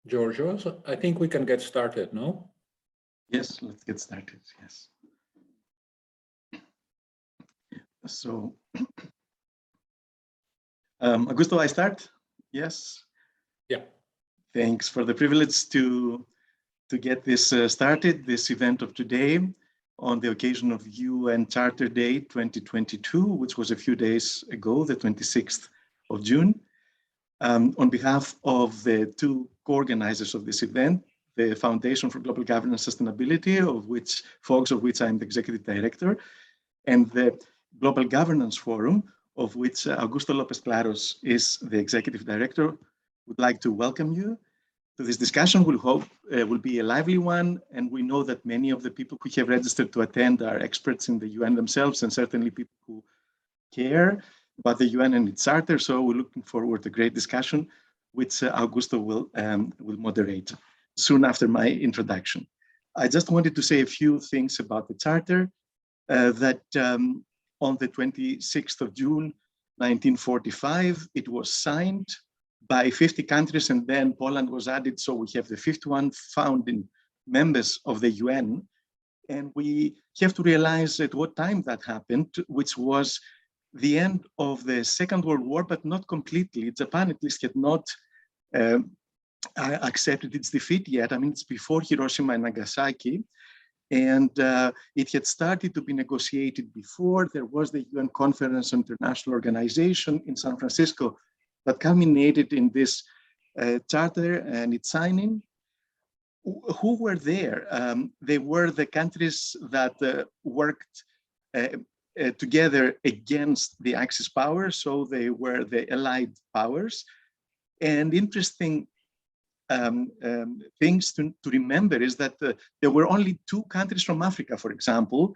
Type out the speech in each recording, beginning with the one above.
Giorgio, so I think we can get started, no? Yes, let's get started, yes. So, Augusto, I start? Yes? Yeah. Thanks for the privilege to get this started, this event of today, on the occasion of UN Charter Day 2022, which was a few days ago, the 26th of June. On behalf of the two co-organizers of this event, the Foundation for Global Governance Sustainability, of which I'm the executive director, and the Global Governance Forum, of which Augusto Lopez Claros is the executive director, would like to welcome you to this discussion. We'll hope will be a lively one, and we know that many of the people who have registered to attend are experts in the UN themselves, and certainly people who care about the UN and its charter. So we're looking forward to a great discussion, which Augusto will moderate soon after my introduction. I just wanted to say a few things about the charter. That on the 26th of June, 1945, it was signed by 50 countries, and then Poland was added. So we have the 51 founding members of the UN. And we have to realize at what time that happened, which was the end of the Second World War, but not completely. Japan at least had not accepted its defeat yet. I mean, it's before Hiroshima and Nagasaki. And it had started to be negotiated before. There was the UN Conference on International Organization in San Francisco that culminated in this charter and its signing. Who were there? They were the countries that worked together against the Axis powers, so they were the allied powers. And interesting things to remember is that there were only two countries from Africa, for example,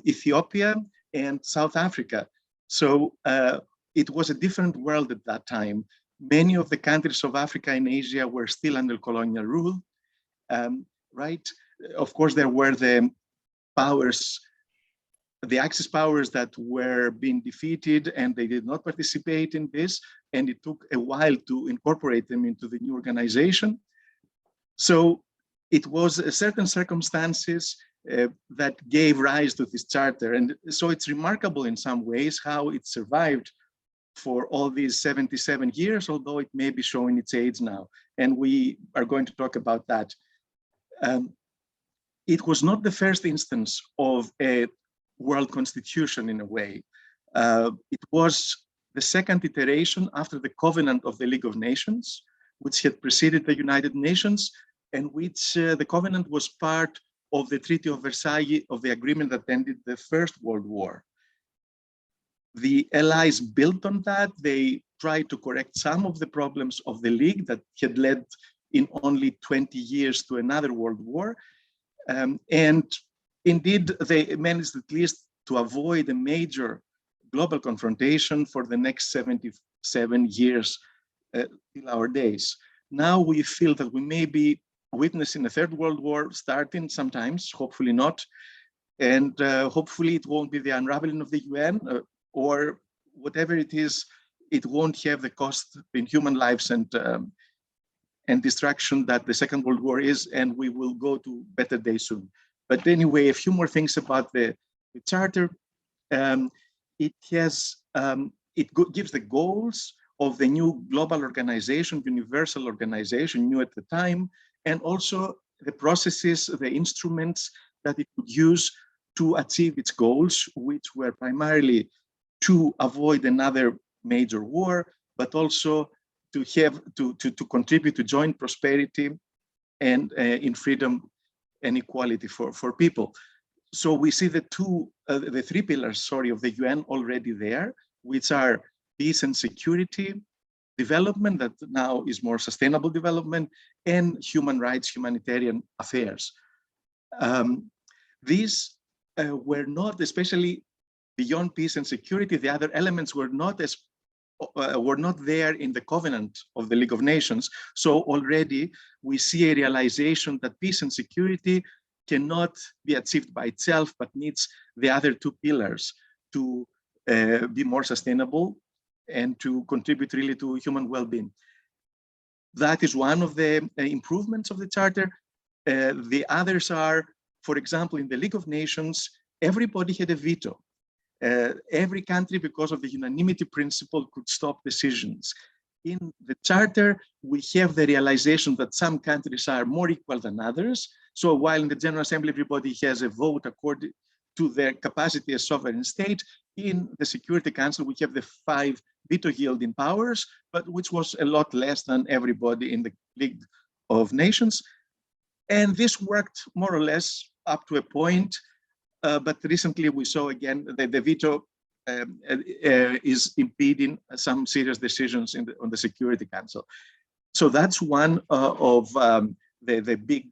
Ethiopia and South Africa. So it was a different world at that time. Many of the countries of Africa and Asia were still under colonial rule, right? Of course, there were the powers the Axis powers that were being defeated, and they did not participate in this, and it took a while to incorporate them into the new organization. So it was certain circumstances that gave rise to this charter. And so it's remarkable in some ways how it survived for all these 77 years, although it may be showing its age now. And we are going to talk about that. It was not the first instance of a world constitution in a way. It was the second iteration after the Covenant of the League of Nations, which had preceded the United Nations, and which the Covenant was part of the Treaty of Versailles, of the agreement that ended the First World War. The Allies built on that. They tried to correct some of the problems of the League that had led in only 20 years to another world war. And indeed, they managed at least to avoid a major global confrontation for the next 77 years till our days. Now we feel that we may be witnessing a third world war starting sometimes, hopefully not. And hopefully it won't be the unraveling of the UN or whatever it is, it won't have the cost in human lives and destruction that the Second World War is, and we will go to better days soon. But anyway, a few more things about the charter. It gives the goals of the new global organization, universal organization, new at the time, and also the processes, the instruments that it could use to achieve its goals, which were primarily to avoid another major war, but also to have to contribute to joint prosperity and in freedom and equality for people. So we see the three pillars, of the UN already there, which are peace and security, development that now is more sustainable development, and human rights, humanitarian affairs. These were not, especially beyond peace and security, the other elements were not there in the Covenant of the League of Nations. So already we see a realization that peace and security cannot be achieved by itself, but needs the other two pillars to be more sustainable and to contribute really to human well-being. That is one of the improvements of the Charter. The others are, for example, in the League of Nations, everybody had a veto. Every country, because of the unanimity principle, could stop decisions. In the Charter, we have the realization that some countries are more equal than others. So while in the General Assembly, everybody has a vote according to their capacity as sovereign state, in the Security Council, we have the 5 veto yielding powers, but which was a lot less than everybody in the League of Nations. And this worked more or less up to a point. But recently we saw again that the veto is impeding some serious decisions on the Security Council. So that's one of the big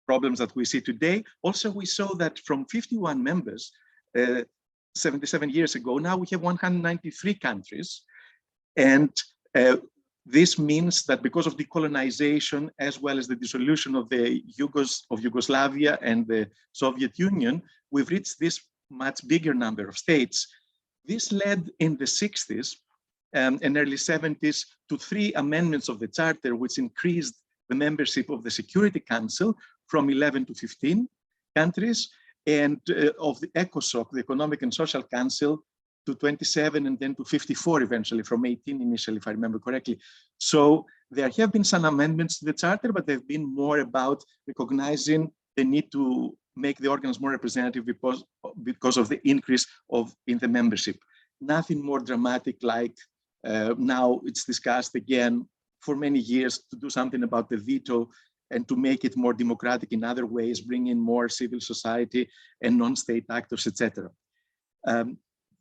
problems that we see today. Also, we saw that from 51 members 77 years ago, now we have 193 countries. And this means that because of decolonization, as well as the dissolution of the Yugoslavia and the Soviet Union, we've reached this much bigger number of states. This led in the 60s and early 70s to 3 amendments of the Charter, which increased the membership of the Security Council from 11 to 15 countries, and of the ECOSOC, the Economic and Social Council, to 27 and then to 54 eventually, from 18 initially, if I remember correctly. So there have been some amendments to the Charter, but they've been more about recognizing the need to make the organs more representative because of the increase in the membership. Nothing more dramatic like now it's discussed again for many years to do something about the veto and to make it more democratic in other ways, bring in more civil society and non-state actors, etc.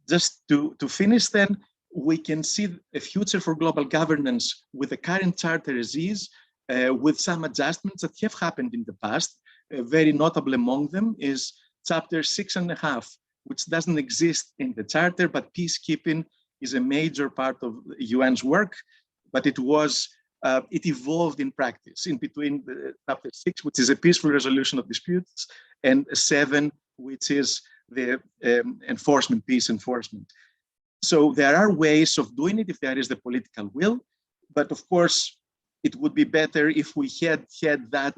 Just to finish then, we can see a future for global governance with the current Charter as is, with some adjustments that have happened in the past. Very notable among them is Chapter 6.5, which doesn't exist in the Charter, but peacekeeping is a major part of the UN's work, but it evolved in practice in between the Chapter 6, which is a peaceful resolution of disputes, and 7, which is the enforcement, peace enforcement. So there are ways of doing it if there is the political will, but of course, it would be better if we had that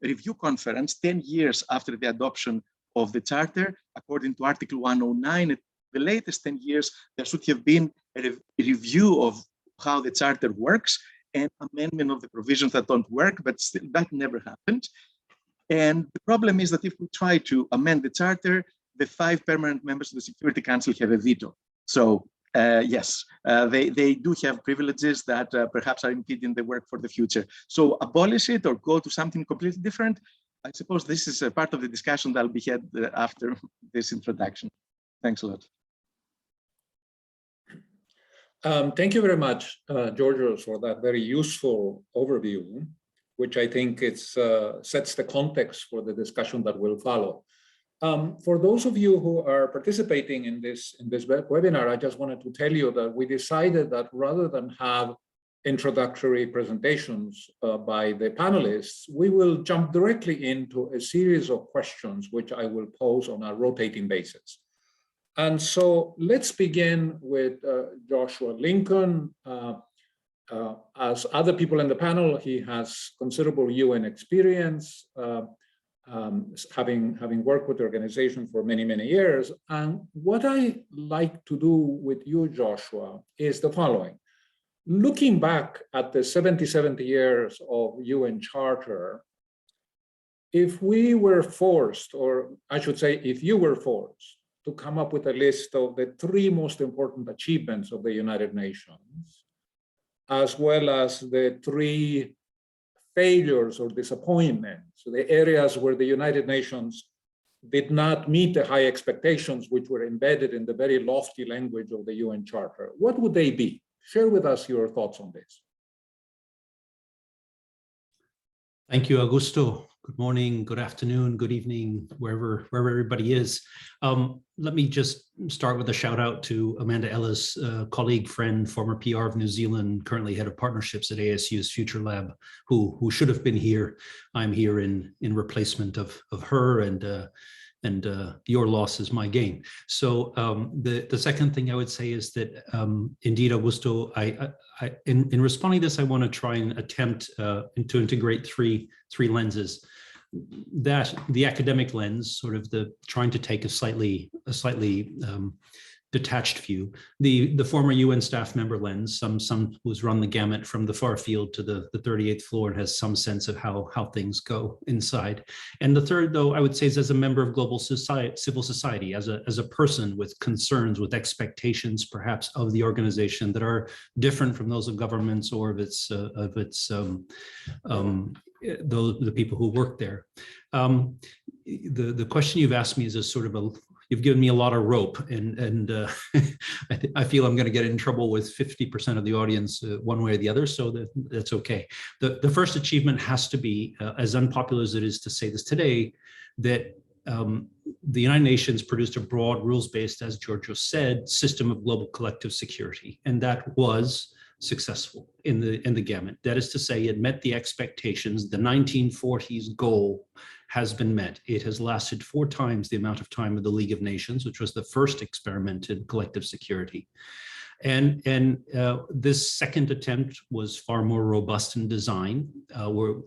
review conference 10 years after the adoption of the charter. According to Article 109, the latest 10 years, there should have been a review of how the charter works and amendment of the provisions that don't work, but still that never happened. And the problem is that if we try to amend the charter, the 5 permanent members of the Security Council have a veto. So yes, they do have privileges that perhaps are impeding the work for the future. So abolish it or go to something completely different. I suppose this is a part of the discussion that will be had after this introduction. Thanks a lot. Thank you very much, Georgios, for that very useful overview, which I think sets the context for the discussion that will follow. For those of you who are participating in this webinar, I just wanted to tell you that we decided that rather than have introductory presentations by the panelists, we will jump directly into a series of questions which I will pose on a rotating basis. And so let's begin with Joshua Lincoln. As other people in the panel, he has considerable UN experience, having worked with the organization for many, many years. And what I like to do with you, Joshua, is the following. Looking back at the 70 years of UN Charter, if we were forced, or I should say, if you were forced to come up with a list of the 3 most important achievements of the United Nations, as well as the 3 failures or disappointments, so the areas where the United Nations did not meet the high expectations which were embedded in the very lofty language of the UN Charter, what would they be? Share with us your thoughts on this. Thank you, Augusto. Good morning, good afternoon, good evening, wherever everybody is. Let me just start with a shout out to Amanda Ellis, colleague, friend, former PR of New Zealand, currently head of partnerships at ASU's Future Lab, who should have been here. I'm here in replacement of her, and your loss is my gain. So the second thing I would say is that indeed, Augusto, in responding to this, I want to try and attempt to integrate three lenses. That the academic lens, sort of the trying to take a slightly detached view, the former UN staff member lens, some who's run the gamut from the far field to the 38th floor and has some sense of how things go inside. And the third, though, I would say, is as a member of global society, civil society, as a person with concerns, with expectations, perhaps, of the organization that are different from those of governments or of the people who work there. The question you've asked me is a sort of you've given me a lot of rope, and I feel I'm going to get in trouble with 50% of the audience one way or the other, so that's okay. The first achievement has to be, as unpopular as it is to say this today, that the United Nations produced a broad rules-based, as Giorgio said, system of global collective security, and that was successful in the gamut. That is to say, it met the expectations. The 1940s goal has been met. It has lasted 4 times the amount of time of the League of Nations, which was the first experiment in collective security. And this second attempt was far more robust in design.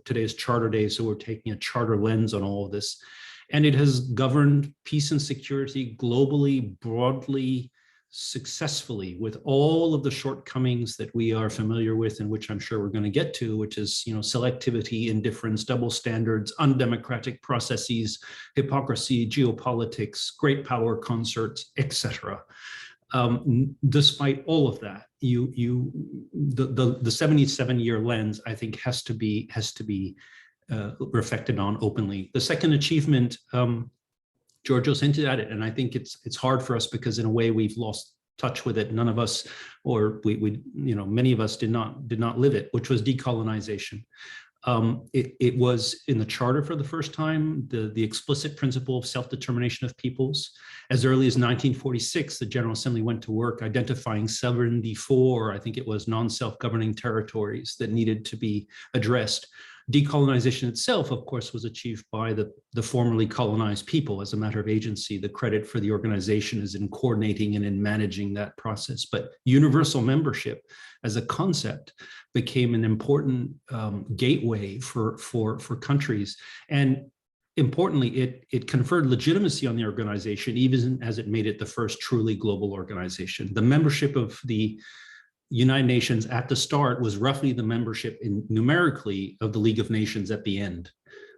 Today is Charter Day, so we're taking a charter lens on all of this. And it has governed peace and security globally, broadly, successfully, with all of the shortcomings that we are familiar with, and which I'm sure we're going to get to, which is, selectivity, indifference, double standards, undemocratic processes, hypocrisy, geopolitics, great power concerts, etc. Despite all of that, the 77-year lens, I think, has to be reflected on openly. The second achievement, Giorgio's hinted at it, and I think it's hard for us because in a way we've lost touch with it. None of us, or many of us did not live it, which was decolonization. It was in the charter for the first time, the explicit principle of self-determination of peoples. As early as 1946, the General Assembly went to work identifying 74, I think it was, non-self-governing territories that needed to be addressed. Decolonization itself, of course, was achieved by the formerly colonized people as a matter of agency. The credit for the organization is in coordinating and in managing that process. But universal membership as a concept became an important gateway for countries. And importantly, it conferred legitimacy on the organization, even as it made it the first truly global organization. The membership of the United Nations at the start was roughly the membership numerically of the League of Nations at the end.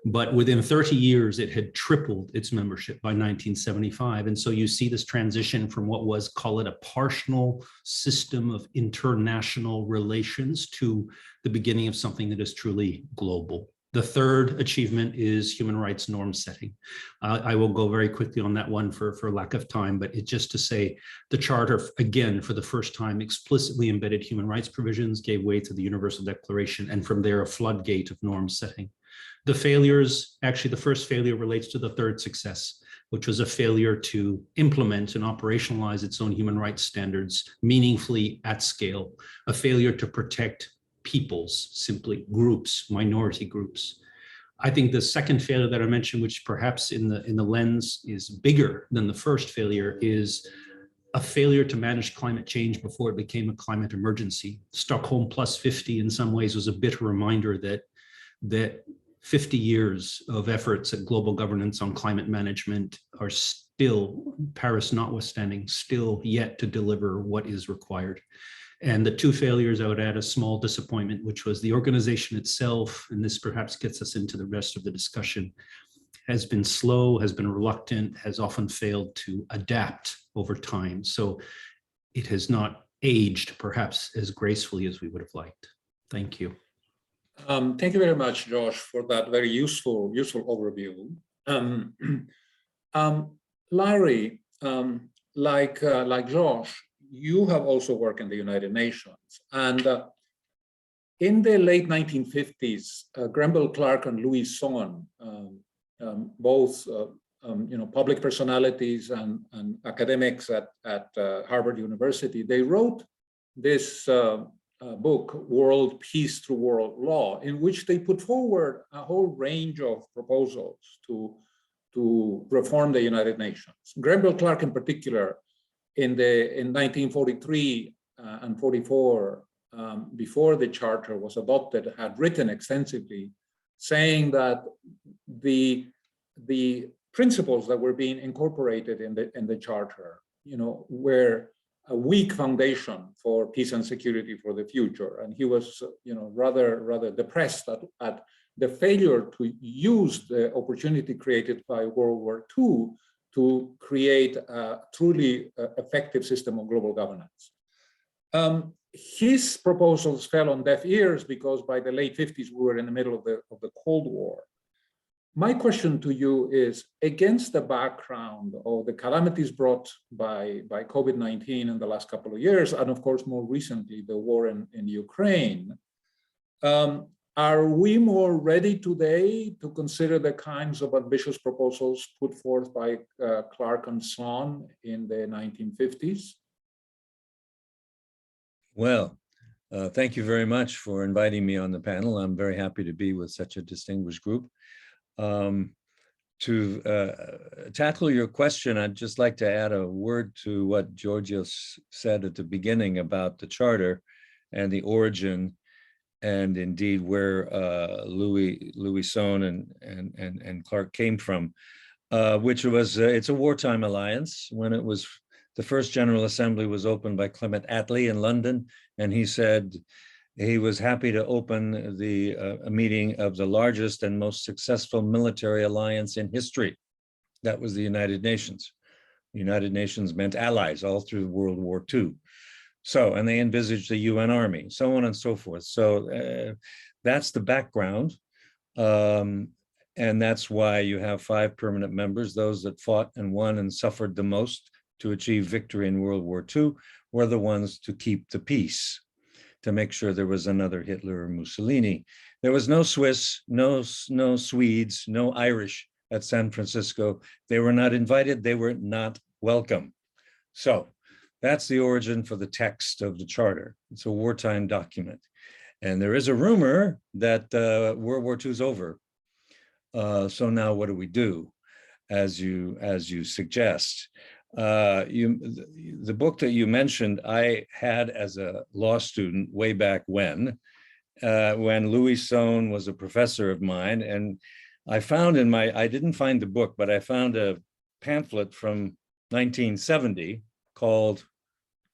But within 30 years, it had tripled its membership by 1975. And so you see this transition from what was, call it a partial system of international relations, to the beginning of something that is truly global. The third achievement is human rights norm setting. I will go very quickly on that one for lack of time, but it's just to say the Charter, again, for the first time, explicitly embedded human rights provisions, gave way to the Universal Declaration, and from there, a floodgate of norm setting. The failures, actually, the first failure relates to the third success, which was a failure to implement and operationalize its own human rights standards meaningfully at scale, a failure to protect peoples, simply groups, minority groups. I think the second failure that I mentioned, which perhaps in the lens is bigger than the first failure, is a failure to manage climate change before it became a climate emergency. Stockholm plus 50 in some ways was a bitter reminder that 50 years of efforts at global governance on climate management are still, Paris notwithstanding, still yet to deliver what is required. And the two failures, I would add a small disappointment, which was the organization itself, and this perhaps gets us into the rest of the discussion, has been slow, has been reluctant, has often failed to adapt over time. So it has not aged perhaps as gracefully as we would have liked. Thank you. Thank you very much, Josh, for that very useful overview. Larry, like Josh, you have also worked in the United Nations, and in the late 1950s, Grenville Clark and Louis Sohn, both public personalities and academics at Harvard University, they wrote this book, World Peace Through World Law, in which they put forward a whole range of proposals to reform the United Nations. Grenville Clark, in particular, in 1943 and 44, before the Charter was adopted, had written extensively, saying that the principles that were being incorporated in the Charter, were a weak foundation for peace and security for the future. And he was, rather depressed at the failure to use the opportunity created by World War II to create a truly effective system of global governance. His proposals fell on deaf ears because by the late 50s, we were in the middle of the Cold War. My question to you is, against the background of the calamities brought by COVID-19 in the last couple of years, and of course, more recently, the war in Ukraine, are we more ready today to consider the kinds of ambitious proposals put forth by Clark and Sohn in the 1950s? Well, thank you very much for inviting me on the panel. I'm very happy to be with such a distinguished group. To tackle your question, I'd just like to add a word to what Georgios said at the beginning about the Charter and the origin, and indeed where Louis Sohn and Clark came from, which was, it's a wartime alliance. When it was, the first General Assembly was opened by Clement Attlee in London, and he said he was happy to open a meeting of the largest and most successful military alliance in history. That was the United Nations. The United Nations meant allies all through World War II. So, and they envisaged a UN army, so on and so forth. So that's the background. And that's why you have 5 permanent members. Those that fought and won and suffered the most to achieve victory in World War II were the ones to keep the peace, to make sure there was another Hitler or Mussolini. There was no Swiss, no Swedes, no Irish at San Francisco. They were not invited, they were not welcome. So that's the origin for the text of the Charter. It's a wartime document. And there is a rumor that World War II is over. So now what do we do, as you suggest? The book that you mentioned, I had as a law student way back when Louis Sohn was a professor of mine, and I found I didn't find the book, but I found a pamphlet from 1970 called,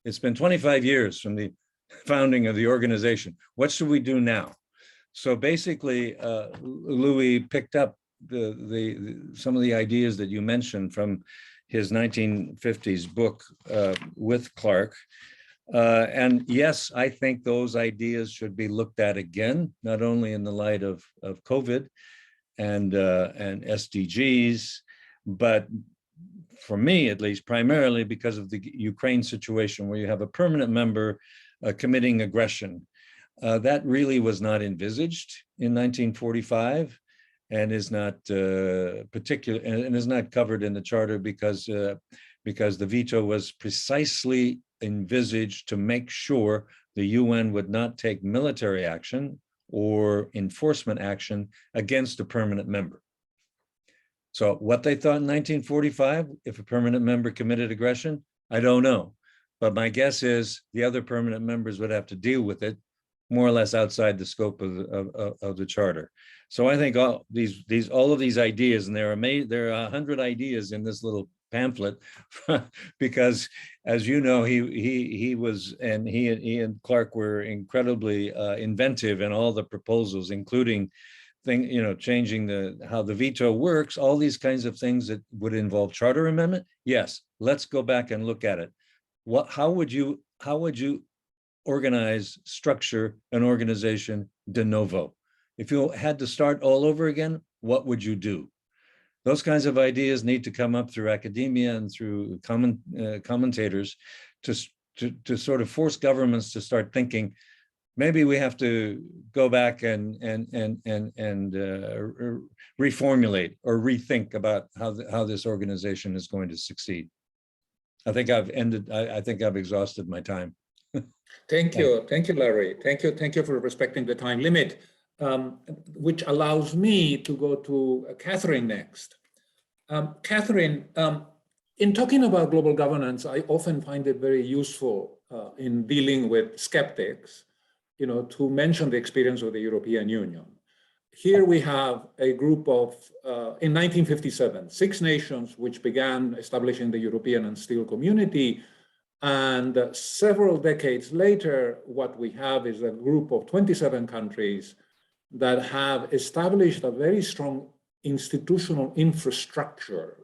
"It's been 25 years from the founding of the organization. What should we do now?" So basically, Louis picked up some of the ideas that you mentioned from his 1950s book with Clark. And yes, I think those ideas should be looked at again, not only in the light of COVID and SDGs, but for me, at least, primarily because of the Ukraine situation, where you have a permanent member committing aggression. That really was not envisaged in 1945 and is not and is not covered in the charter because the veto was precisely envisaged to make sure the UN would not take military action or enforcement action against a permanent member. So what they thought in 1945, if a permanent member committed aggression, I don't know. But my guess is the other permanent members would have to deal with it more or less outside the scope of the charter. So I think all of these ideas, and there are 100 ideas in this little pamphlet, because as you know, he and Clark were incredibly inventive in all the proposals, including changing how the veto works, all these kinds of things that would involve charter amendment. Yes, let's go back and look at it. How would you organize, structure an organization de novo? If you had to start all over again, what would you do? Those kinds of ideas need to come up through academia and through commentators to sort of force governments to start thinking, maybe we have to go back and reformulate or rethink about how this organization is going to succeed. I think I've exhausted my time. Thank you, Larry. Thank you for respecting the time limit, which allows me to go to Catherine next. Catherine, in talking about global governance, I often find it very useful in dealing with skeptics, to mention the experience of the European Union. Here we have a group of, in 1957, 6 nations which began establishing the European and Steel Community. And several decades later, what we have is a group of 27 countries that have established a very strong institutional infrastructure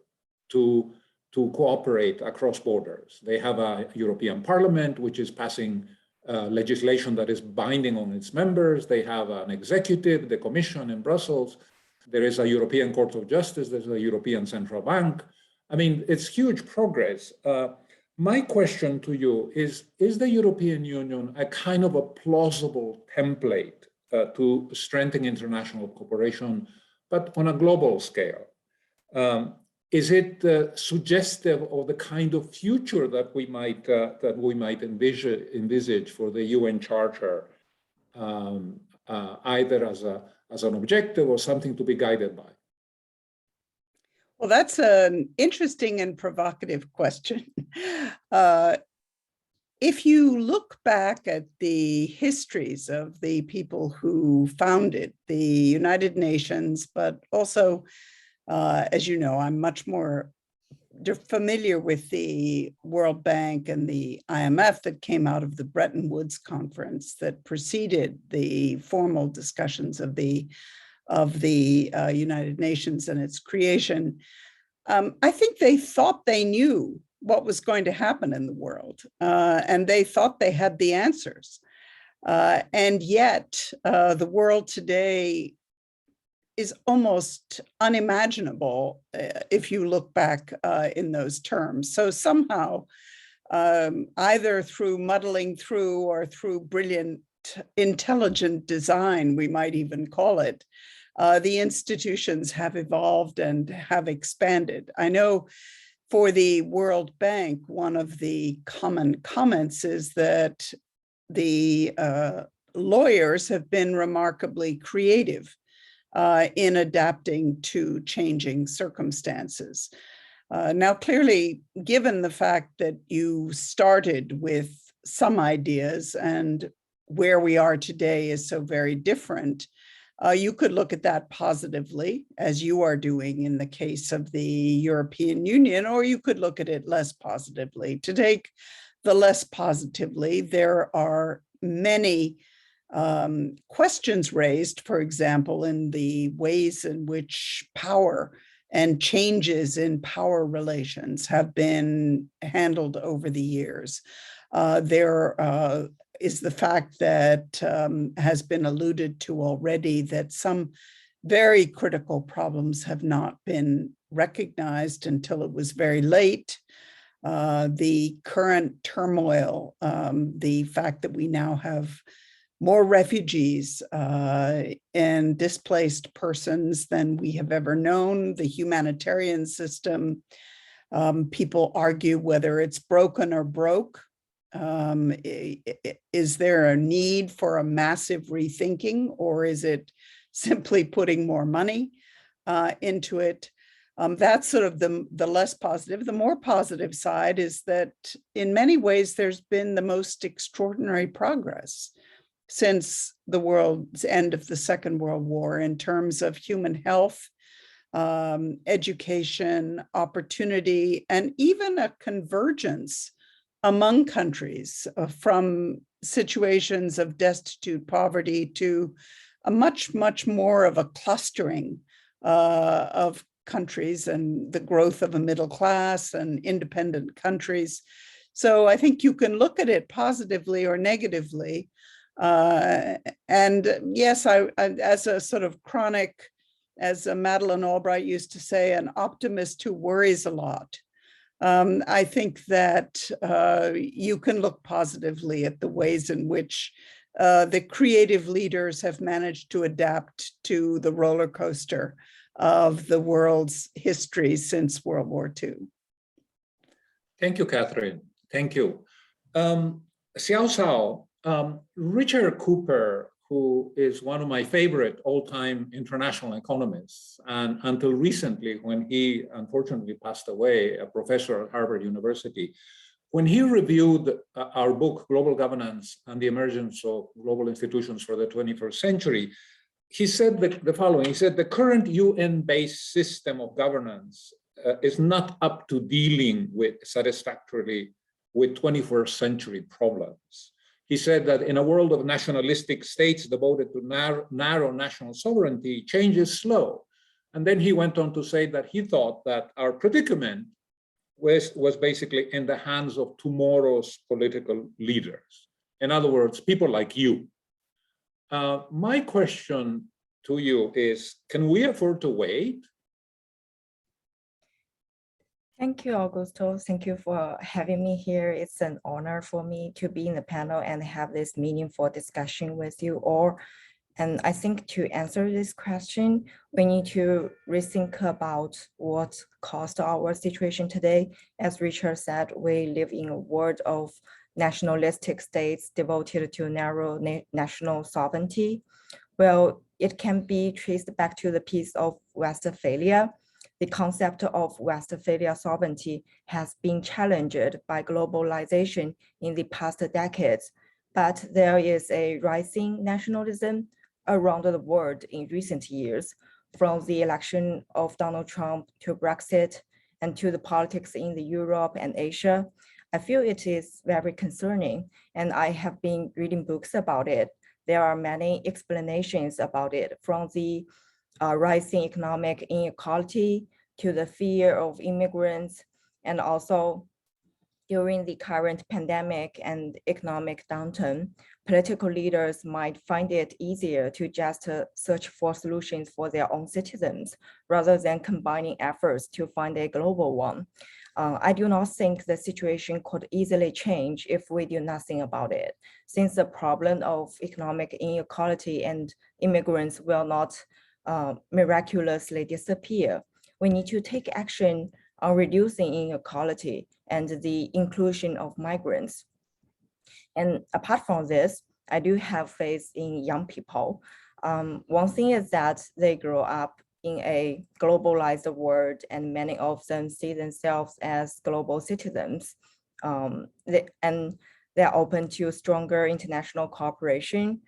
to cooperate across borders. They have a European Parliament, which is passing legislation that is binding on its members. They have an executive, the Commission in Brussels. There is a European Court of Justice. There's a European Central Bank. I mean, it's huge progress. My question to you is the European Union a kind of a plausible template to strengthen international cooperation, but on a global scale? Is it suggestive of the kind of future that we might envisage for the UN Charter, either as an objective or something to be guided by? Well, that's an interesting and provocative question. If you look back at the histories of the people who founded the United Nations, but also, as you know, I'm much more familiar with the World Bank and the IMF that came out of the Bretton Woods conference that preceded the formal discussions of the United Nations and its creation. I think they thought they knew what was going to happen in the world, and they thought they had the answers. And yet, the world today is almost unimaginable if you look back in those terms. So somehow, either through muddling through or through brilliant, intelligent design, we might even call it, the institutions have evolved and have expanded. I know for the World Bank, one of the common comments is that the lawyers have been remarkably creative in adapting to changing circumstances. Now, clearly, given the fact that you started with some ideas and where we are today is so very different, you could look at that positively, as you are doing in the case of the European Union, or you could look at it less positively. To take the less positively, there are many questions raised, for example, in the ways in which power and changes in power relations have been handled over the years. There is the fact that has been alluded to already, that some very critical problems have not been recognized until it was very late. The current turmoil, the fact that we now have more refugees and displaced persons than we have ever known, the humanitarian system. People argue whether it's broken or broke. Is there a need for a massive rethinking, or is it simply putting more money into it? That's sort of the less positive. The more positive side is that in many ways, there's been the most extraordinary progress since the world's end of the Second World War in terms of human health, education, opportunity, and even a convergence among countries from situations of destitute poverty to a much more of a clustering of countries and the growth of a middle class and independent countries. So I think you can look at it positively or negatively. And yes, I as a sort of chronic, as Madeleine Albright used to say, an optimist who worries a lot. I think that you can look positively at the ways in which the creative leaders have managed to adapt to the roller coaster of the world's history since World War II. Thank you, Catherine. Thank you. Xiao, Richard Cooper, who is one of my favorite all-time international economists, and until recently, when he unfortunately passed away, a professor at Harvard University, when he reviewed our book, Global Governance and the Emergence of Global Institutions for the 21st Century, he said the following. He said, the current UN-based system of governance is not up to dealing with satisfactorily with 21st century problems. He said that in a world of nationalistic states devoted to narrow national sovereignty, change is slow. And then he went on to say that he thought that our predicament was basically in the hands of tomorrow's political leaders. In other words, people like you. My question to you is, can we afford to wait? Thank you, Augusto. Thank you for having me here. It's an honor for me to be in the panel and have this meaningful discussion with you all. And I think to answer this question, we need to rethink about what caused our situation today. As Richard said, we live in a world of nationalistic states devoted to narrow national sovereignty. Well, it can be traced back to the Peace of Westphalia. The concept of Westphalia sovereignty has been challenged by globalization in the past decades, but there is a rising nationalism around the world in recent years, from the election of Donald Trump to Brexit and to the politics in Europe and Asia. I feel it is very concerning, and I have been reading books about it. There are many explanations about it, from the rising economic inequality to the fear of immigrants, and also during the current pandemic and economic downturn, political leaders might find it easier to just search for solutions for their own citizens rather than combining efforts to find a global one. I do not think the situation could easily change if we do nothing about it, since the problem of economic inequality and immigrants will not miraculously disappear. We need to take action on reducing inequality and the inclusion of migrants. And apart from this, I do have faith in young people. One thing is that they grow up in a globalized world, and many of them see themselves as global citizens. And they're open to stronger international cooperation.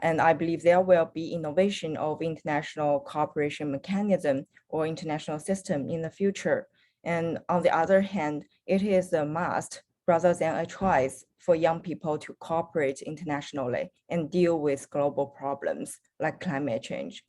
And I believe there will be innovation of international cooperation mechanism or international system in the future. And on the other hand, it is a must rather than a choice for young people to cooperate internationally and deal with global problems like climate change.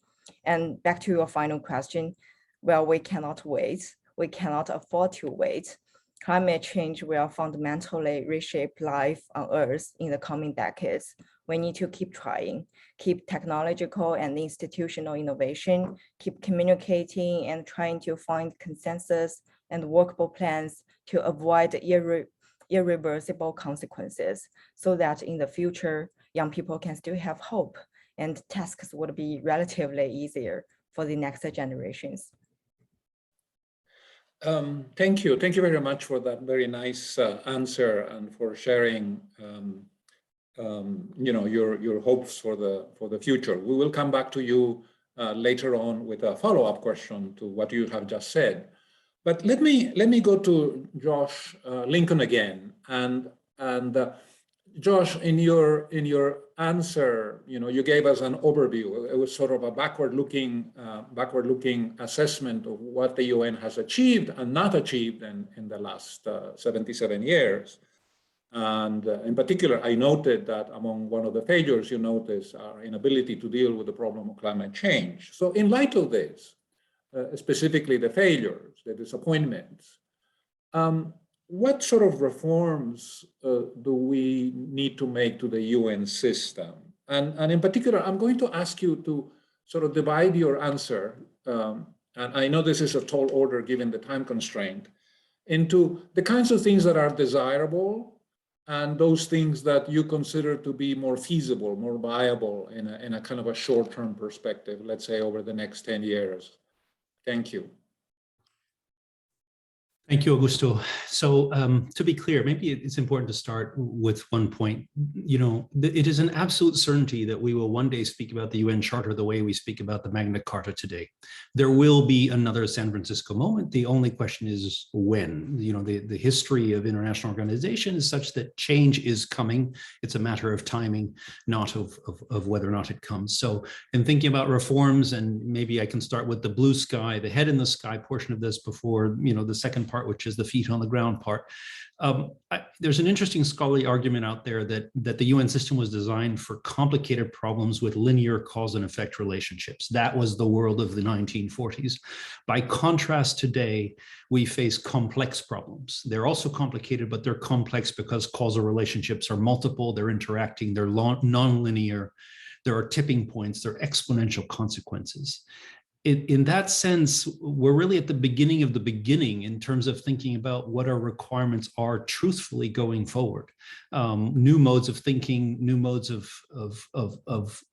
And back to your final question, well, we cannot wait. We cannot afford to wait. Climate change will fundamentally reshape life on Earth in the coming decades. We need to keep trying, keep technological and institutional innovation, keep communicating and trying to find consensus and workable plans to avoid irreversible consequences, so that in the future, young people can still have hope and tasks would be relatively easier for the next generations. Thank you. Thank you very much for that very nice answer and for sharing your hopes for the future. We will come back to you later on with a follow-up question to what you have just said. But let me go to Josh Lincoln again, and Josh, in your answer, you gave us an overview. It was sort of a backward-looking assessment of what the UN has achieved and not achieved in the last 77 years. And in particular, I noted that among one of the failures you notice our inability to deal with the problem of climate change. So in light of this, specifically the failures, the disappointments, what sort of reforms do we need to make to the UN system? And in particular, I'm going to ask you to sort of divide your answer, and I know this is a tall order given the time constraint, into the kinds of things that are desirable and those things that you consider to be more feasible, more viable in a kind of a short-term perspective, let's say over the next 10 years. Thank you. Thank you, Augusto. So to be clear, maybe it's important to start with one point. It is an absolute certainty that we will one day speak about the UN Charter the way we speak about the Magna Carta today. There will be another San Francisco moment. The only question is when. The history of international organization is such that change is coming. It's a matter of timing, not of whether or not it comes. So in thinking about reforms, and maybe I can start with the blue sky, the head in the sky portion of this before, the second part, which is the feet on the ground part. There's an interesting scholarly argument out there that the UN system was designed for complicated problems with linear cause and effect relationships. That was the world of the 1940s. By contrast, today, we face complex problems. They're also complicated, but they're complex because causal relationships are multiple, they're interacting, they're non-linear, there are tipping points, there are exponential consequences. In that sense, we're really at the beginning of the beginning in terms of thinking about what our requirements are truthfully going forward. New modes of thinking, new modes of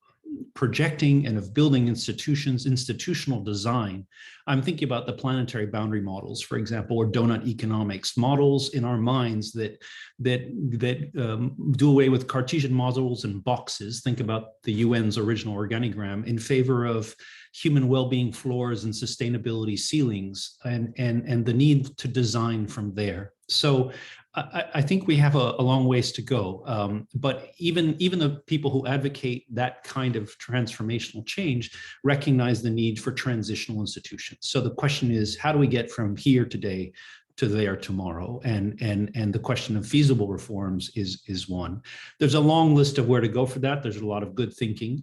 projecting and of building institutions, institutional design. I'm thinking about the planetary boundary models, for example, or donut economics, models in our minds that do away with Cartesian models and boxes. Think about the UN's original organigram in favor of human well-being floors and sustainability ceilings, and the need to design from there. So I think we have a long ways to go, but even the people who advocate that kind of transformational change recognize the need for transitional institutions. So the question is, how do we get from here today to there tomorrow? And the question of feasible reforms is one. There's a long list of where to go for that. There's a lot of good thinking.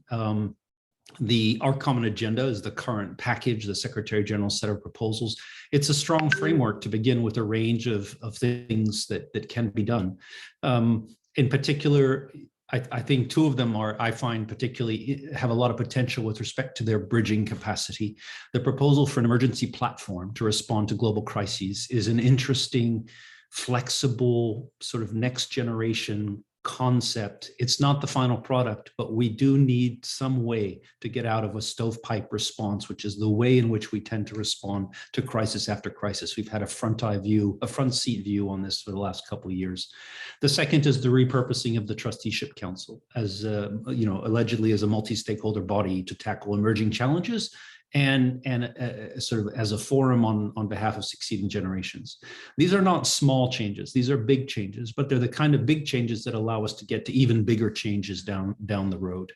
Our common agenda is the current package, the Secretary General set of proposals. It's a strong framework to begin with a range of things that can be done. In particular, I think two of them I find particularly have a lot of potential with respect to their bridging capacity. The proposal for an emergency platform to respond to global crises is an interesting, flexible, sort of next generation concept. It's not the final product, but we do need some way to get out of a stovepipe response, which is the way in which we tend to respond to crisis after crisis. We've had a front seat view on this for the last couple of years. The second is the repurposing of the trusteeship council as, allegedly as a multi-stakeholder body to tackle emerging challenges and sort of as a forum on behalf of succeeding generations. These are not small changes. These are big changes, but they're the kind of big changes that allow us to get to even bigger changes down the road.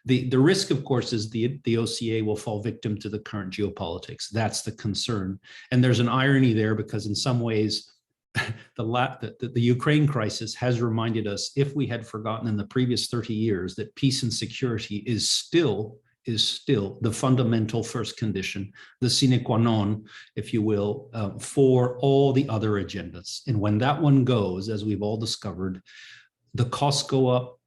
The risk, of course, is the OCA will fall victim to the current geopolitics. That's the concern. And there's an irony there because in some ways, the Ukraine crisis has reminded us, if we had forgotten in the previous 30 years, that peace and security is still the fundamental first condition, the sine qua non, if you will, for all the other agendas. And when that one goes, as we've all discovered, the costs go up,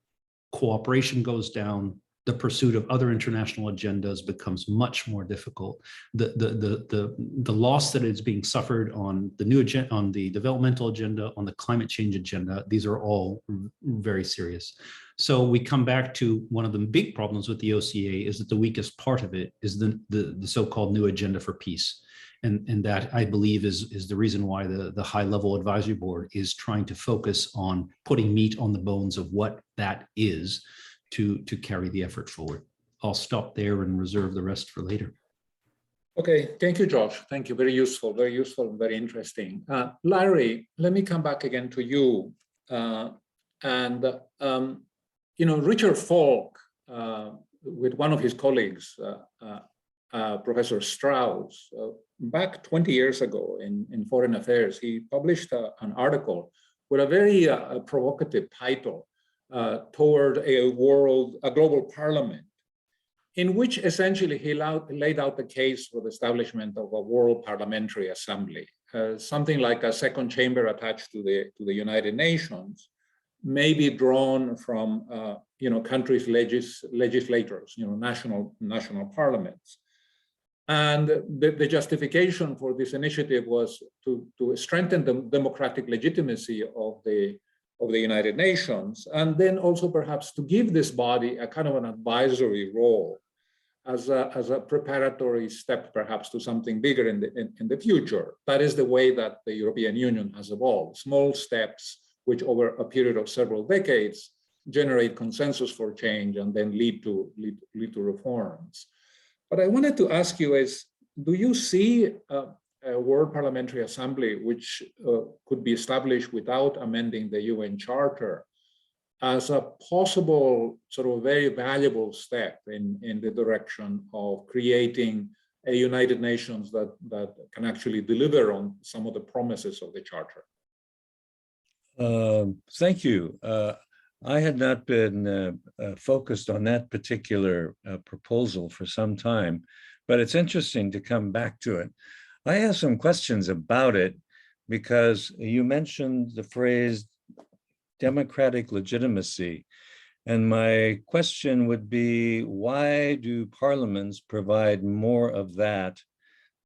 cooperation goes down, the pursuit of other international agendas becomes much more difficult. The loss that is being suffered on the new agenda, on the developmental agenda, on the climate change agenda, these are all very serious. So we come back to one of the big problems with the OCA is that the weakest part of it is the so-called new agenda for peace. And that, I believe, is the reason why the high-level advisory board is trying to focus on putting meat on the bones of what that is to carry the effort forward. I'll stop there and reserve the rest for later. Okay, thank you, Josh. Thank you. Very useful, and very interesting. Larry, let me come back again to you. Richard Falk, with one of his colleagues, Professor Strauss, back 20 years ago in Foreign Affairs, he published an article with a very provocative title, toward a global parliament, in which essentially he laid out the case for the establishment of a world parliamentary assembly, something like a second chamber attached to the United Nations, maybe drawn from countries' legislators, national parliaments. And the justification for this initiative was to strengthen the democratic legitimacy of the United Nations, and then also perhaps to give this body a kind of an advisory role as a preparatory step perhaps to something bigger in the future. That is the way that the European Union has evolved, small steps which over a period of several decades generate consensus for change and then lead to reforms. But I wanted to ask you is, do you see a World Parliamentary Assembly which could be established without amending the UN Charter as a possible sort of very valuable step in the direction of creating a United Nations that can actually deliver on some of the promises of the Charter? Thank you. I had not been focused on that particular proposal for some time, but it's interesting to come back to it. I have some questions about it because you mentioned the phrase democratic legitimacy. And my question would be, why do parliaments provide more of that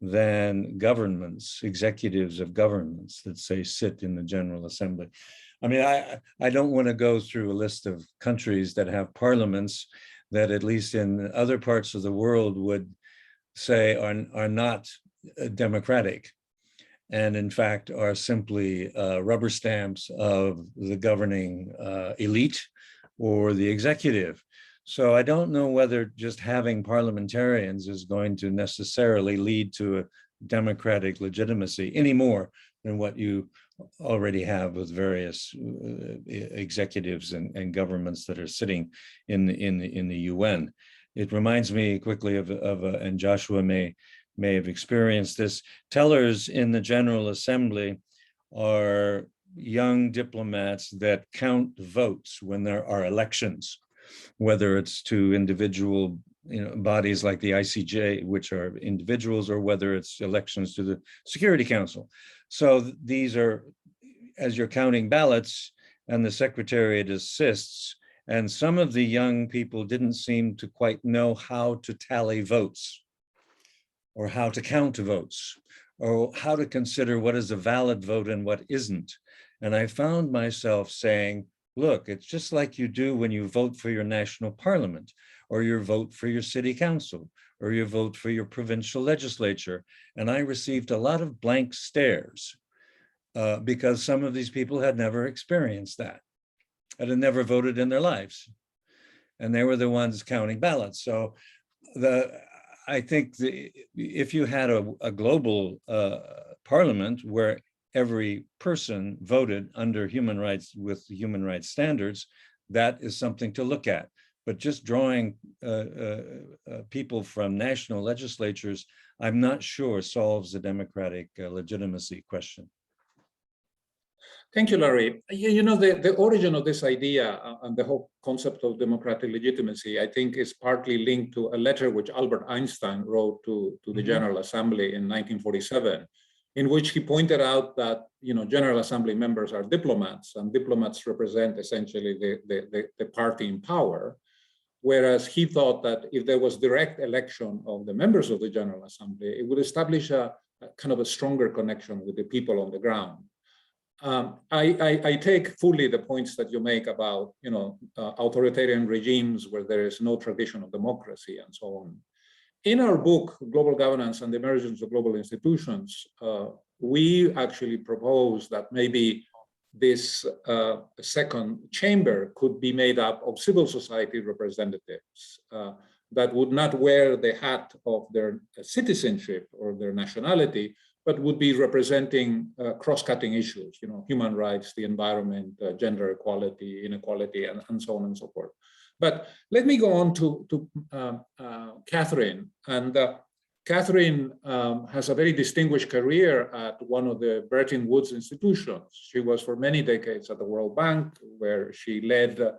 than governments, executives of governments that say sit in the General Assembly? I mean, I don't want to go through a list of countries that have parliaments that at least in other parts of the world would say are not democratic, and in fact are simply rubber stamps of the governing elite or the executive. So I don't know whether just having parliamentarians is going to necessarily lead to a democratic legitimacy any more than what you already have with various executives and governments that are sitting in the UN. It reminds me quickly of and Joshua may have experienced this. Tellers in the General Assembly are young diplomats that count votes when there are elections, whether it's to individual bodies like the ICJ, which are individuals, or whether it's elections to the Security Council. So these are, as you're counting ballots and the Secretariat assists, and some of the young people didn't seem to quite know how to tally votes, or how to count votes, or how to consider what is a valid vote and what isn't. And I found myself saying, look, it's just like you do when you vote for your national parliament, or you vote for your city council, or you vote for your provincial legislature. And I received a lot of blank stares because some of these people had never experienced that, and had never voted in their lives. And they were the ones counting ballots. So I think if you had a global parliament where every person voted under human rights with human rights standards, that is something to look at. But just drawing people from national legislatures, I'm not sure solves the democratic legitimacy question. Thank you, Larry. You know, the origin of this idea and the whole concept of democratic legitimacy, I think, is partly linked to a letter which Albert Einstein wrote to the General Assembly in 1947, in which he pointed out that, you know, General Assembly members are diplomats, and diplomats represent essentially the party in power. Whereas he thought that if there was direct election of the members of the General Assembly, it would establish a kind of a stronger connection with the people on the ground. I take fully the points that you make about, you know, authoritarian regimes where there is no tradition of democracy and so on. In our book, Global Governance and the Emergence of Global Institutions, we actually propose that maybe this second chamber could be made up of civil society representatives that would not wear the hat of their citizenship or their nationality, but would be representing cross-cutting issues, you know, human rights, the environment, gender equality, inequality, and so on and so forth. But let me go on to Catherine. And Catherine has a very distinguished career at one of the Bretton Woods institutions. She was for many decades at the World Bank, where she led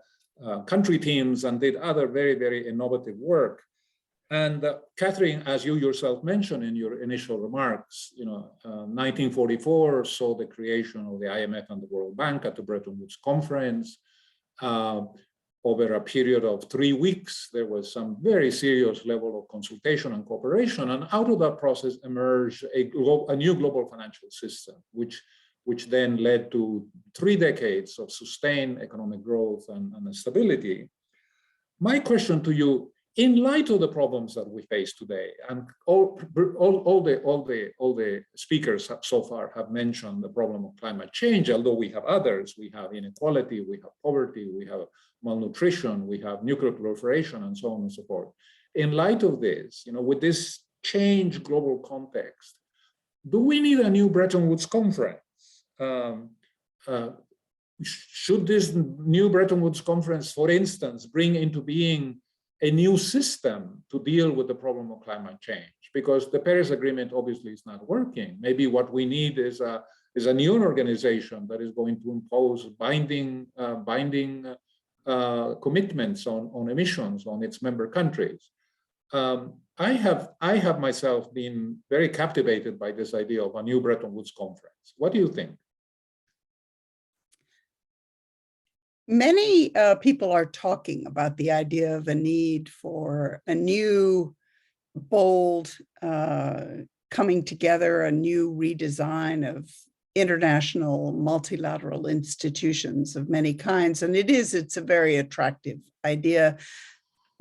country teams and did other very, very innovative work. And Catherine, as you yourself mentioned in your initial remarks, you know, 1944 saw the creation of the IMF and the World Bank at the Bretton Woods Conference. Over a period of 3 weeks, there was some very serious level of consultation and cooperation, and out of that process emerged a new global financial system, which then led to 3 decades of sustained economic growth and stability. My question to you, in light of the problems that we face today, and all the speakers so far have mentioned the problem of climate change, although we have others, we have inequality, we have poverty, we have malnutrition, we have nuclear proliferation, and so on and so forth. In light of this, you know, with this changed global context, do we need a new Bretton Woods conference? Should this new Bretton Woods conference, for instance, bring into being a new system to deal with the problem of climate change? Because the Paris Agreement obviously is not working. Maybe what we need is a new organization that is going to impose binding commitments on emissions on its member countries. I have myself been very captivated by this idea of a new Bretton Woods conference. What do you think? Many people are talking about the idea of a need for a new, bold coming together, a new redesign of international multilateral institutions of many kinds. And it's a very attractive idea.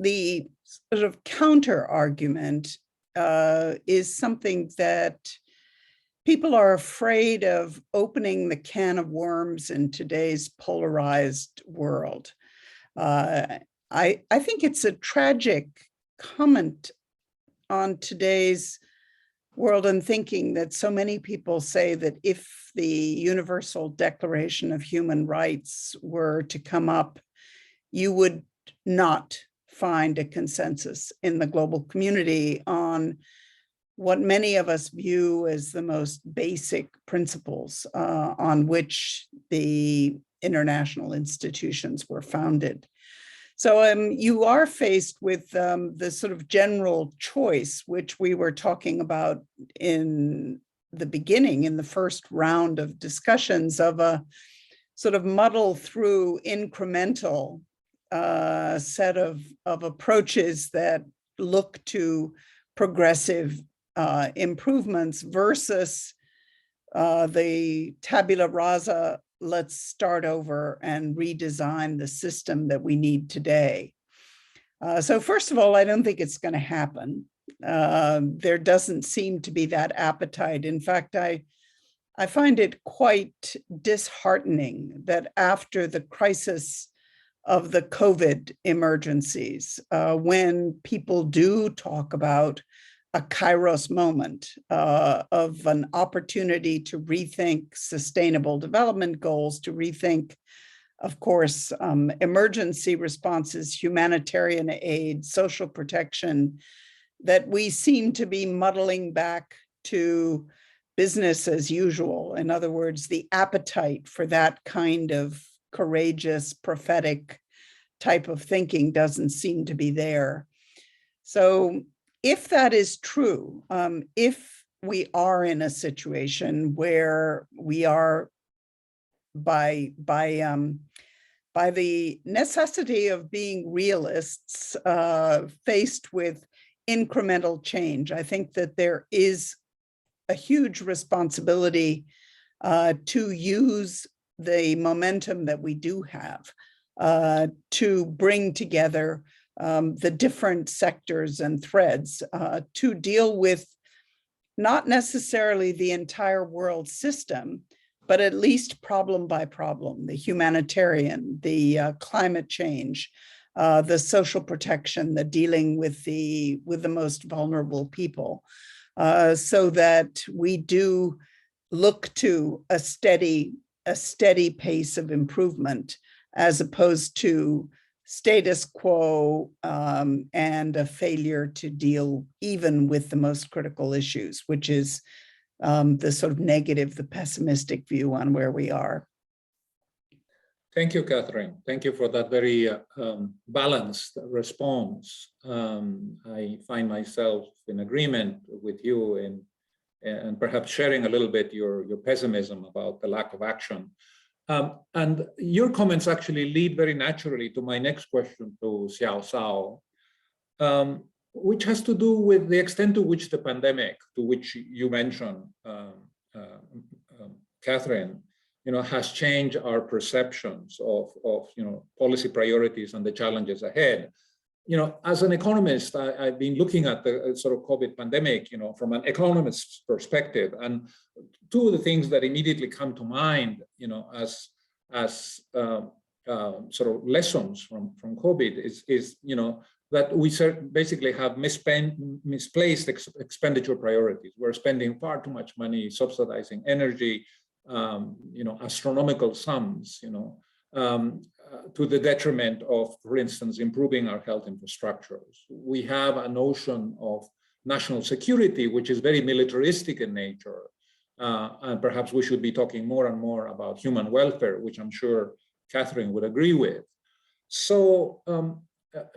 The sort of counter argument is something that people are afraid of opening the can of worms in today's polarized world. I think it's a tragic comment on today's world and thinking that so many people say that if the Universal Declaration of Human Rights were to come up, you would not find a consensus in the global community on what many of us view as the most basic principles on which the international institutions were founded. So you are faced with the sort of general choice, which we were talking about in the beginning, in the first round of discussions, of a sort of muddle through incremental set of approaches that look to progressive improvements versus the tabula rasa let's start over and redesign the system that we need today. So first of all, I don't think it's going to happen. There doesn't seem to be that appetite. In fact, I find it quite disheartening that after the crisis of the COVID emergencies, when people do talk about a Kairos moment of an opportunity to rethink sustainable development goals, to rethink, of course, emergency responses, humanitarian aid, social protection, that we seem to be muddling back to business as usual. In other words, the appetite for that kind of courageous, prophetic type of thinking doesn't seem to be there. So if that is true, if we are in a situation where we are by the necessity of being realists, faced with incremental change, I think that there is a huge responsibility to use the momentum that we do have to bring together the different sectors and threads to deal with not necessarily the entire world system, but at least problem by problem, the humanitarian, the climate change, the social protection, the dealing with the most vulnerable people, so that we do look to a steady pace of improvement, as opposed to status quo and a failure to deal even with the most critical issues, which is the sort of negative, the pessimistic view on where we are. Thank you, Catherine. Thank you for that very balanced response. I find myself in agreement with you and perhaps sharing a little bit your pessimism about the lack of action. And your comments actually lead very naturally to my next question to Xiao Sao, which has to do with the extent to which the pandemic, to which you mentioned, Catherine, has changed our perceptions of policy priorities and the challenges ahead. As an economist, I've been looking at the sort of COVID pandemic, from an economist's perspective, and two of the things that immediately come to mind, as sort of lessons from COVID is that we basically have misplaced expenditure priorities. We're spending far too much money subsidizing energy, astronomical sums, to the detriment of, for instance, improving our health infrastructures. We have a notion of national security, which is very militaristic in nature. And perhaps we should be talking more and more about human welfare, which I'm sure Catherine would agree with. So,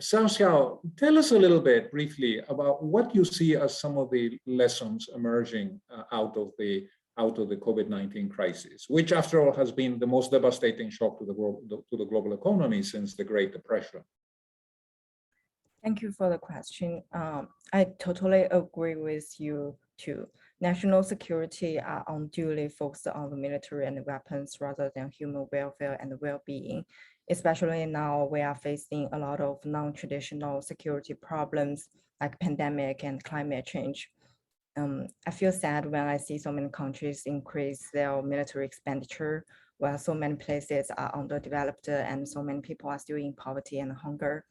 Xiao, tell us a little bit briefly about what you see as some of the lessons emerging out of the COVID-19 crisis, which after all has been the most devastating shock to the global economy since the Great Depression. Thank you for the question. I totally agree with you too. National security are unduly focused on the military and the weapons rather than human welfare and well-being. Especially now we are facing a lot of non-traditional security problems like pandemic and climate change. I feel sad when I see so many countries increase their military expenditure, while so many places are underdeveloped and so many people are still in poverty and hunger.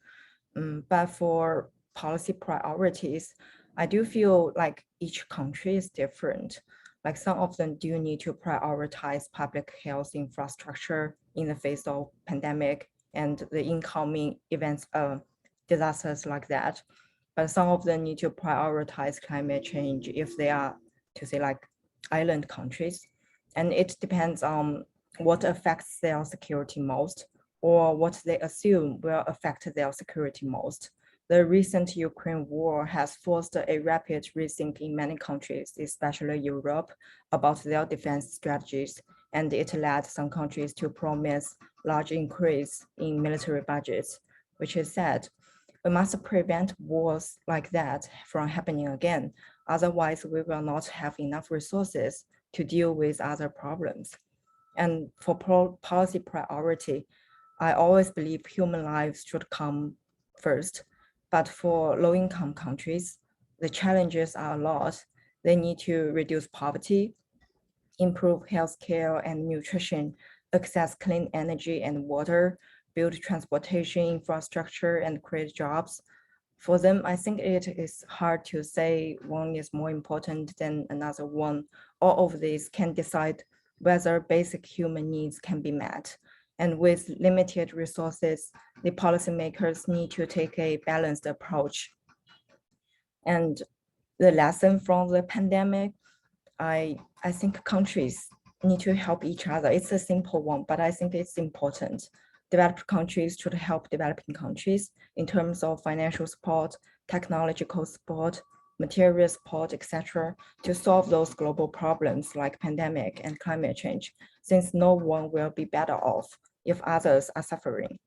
But for policy priorities, I do feel like each country is different. Like some of them do need to prioritize public health infrastructure in the face of pandemic and the incoming events, disasters like that. But some of them need to prioritize climate change if they are, to say, like island countries. And it depends on what affects their security most or what they assume will affect their security most. The recent Ukraine war has forced a rapid rethink in many countries, especially Europe, about their defense strategies, and it led some countries to promise large increase in military budgets, which is sad. We must prevent wars like that from happening again. Otherwise, we will not have enough resources to deal with other problems. And for policy priority, I always believe human lives should come first. But for low-income countries, the challenges are a lot. They need to reduce poverty, improve healthcare and nutrition, access clean energy and water, build transportation infrastructure, and create jobs. For them, I think it is hard to say one is more important than another one. All of these can decide whether basic human needs can be met. And with limited resources, the policymakers need to take a balanced approach. And the lesson from the pandemic, I think countries need to help each other. It's a simple one, but I think it's important. Developed countries should help developing countries in terms of financial support, technological support, material support, etc., to solve those global problems like pandemic and climate change, since no one will be better off if others are suffering.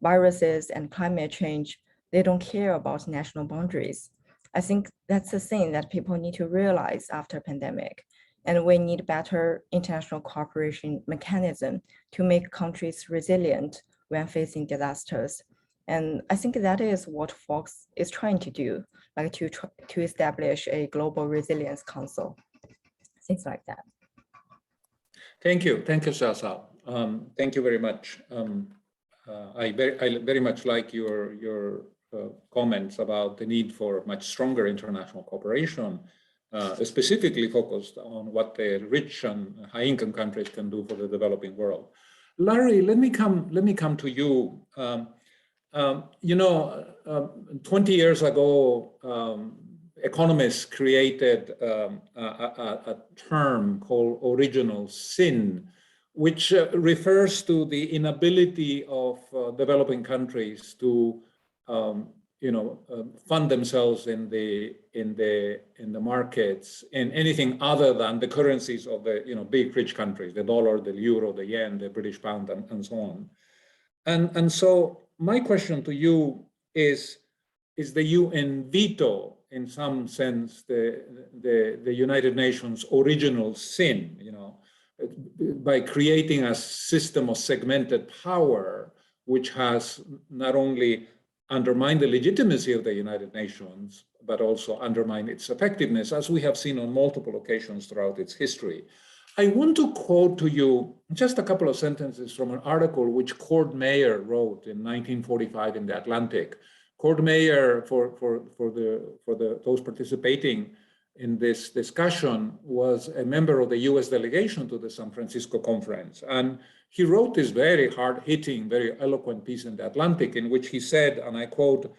Viruses and climate change, they don't care about national boundaries. I think that's the thing that people need to realize after pandemic. And we need better international cooperation mechanism to make countries resilient when facing disasters. And I think that is what Fox is trying to do, like to establish a global resilience council, things like that. Thank you, Xiaoxia. Thank you very much. I very much like your comments about the need for much stronger international cooperation, specifically focused on what the rich and high-income countries can do for the developing world. Larry, let me come to you. 20 years ago, economists created a term called original sin, which refers to the inability of developing countries to fund themselves in the markets in anything other than the currencies of the big rich countries, the dollar, the euro, the yen, the British pound, and so on. And so my question to you is the UN veto, in some sense, the United Nations original sin, by creating a system of segmented power, which has not only undermined the legitimacy of the United Nations, but also undermined its effectiveness, as we have seen on multiple occasions throughout its history. I want to quote to you just a couple of sentences from an article which Cord Meyer wrote in 1945 in The Atlantic. Cord Meyer, for those participating in this discussion, was a member of the US delegation to the San Francisco conference. And he wrote this very hard-hitting, very eloquent piece in The Atlantic in which he said, and I quote,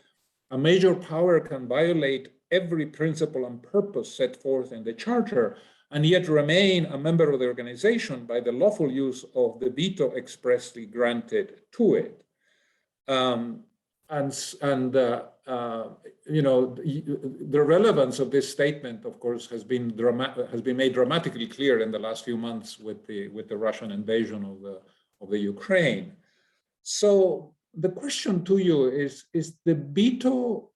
"A major power can violate every principle and purpose set forth in the Charter and yet remain a member of the organization by the lawful use of the veto expressly granted to it." The relevance of this statement, of course, has been made dramatically clear in the last few months with the Russian invasion of the Ukraine. So the question to you is the veto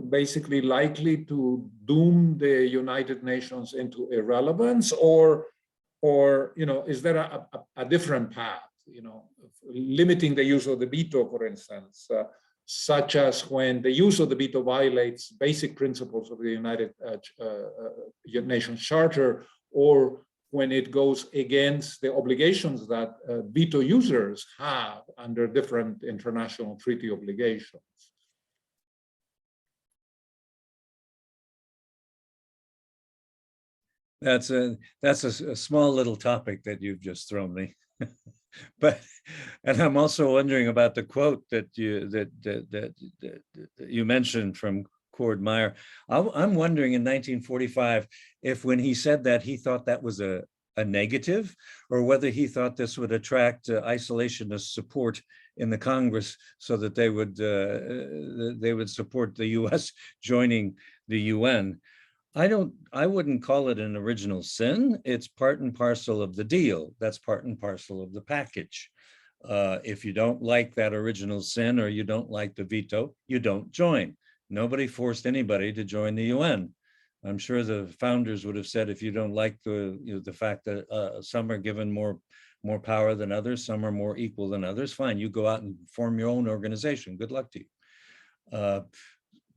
basically likely to doom the United Nations into irrelevance, or is there a different path? Limiting the use of the veto, for instance, such as when the use of the veto violates basic principles of the United Nations Charter, or when it goes against the obligations that veto users have under different international treaty obligations. That's a small little topic that you've just thrown me. And I'm also wondering about the quote that you mentioned from Cord Meyer. I'm wondering in 1945 if when he said that he thought that was a negative, or whether he thought this would attract isolationist support in the Congress so that they would support the US joining the UN. I wouldn't call it an original sin. It's part and parcel of the deal. That's part and parcel of the package. If you don't like that original sin, or you don't like the veto, you don't join. Nobody forced anybody to join the UN. I'm sure the founders would have said, if you don't like the fact that some are given more power than others, some are more equal than others, fine, you go out and form your own organization. Good luck to you.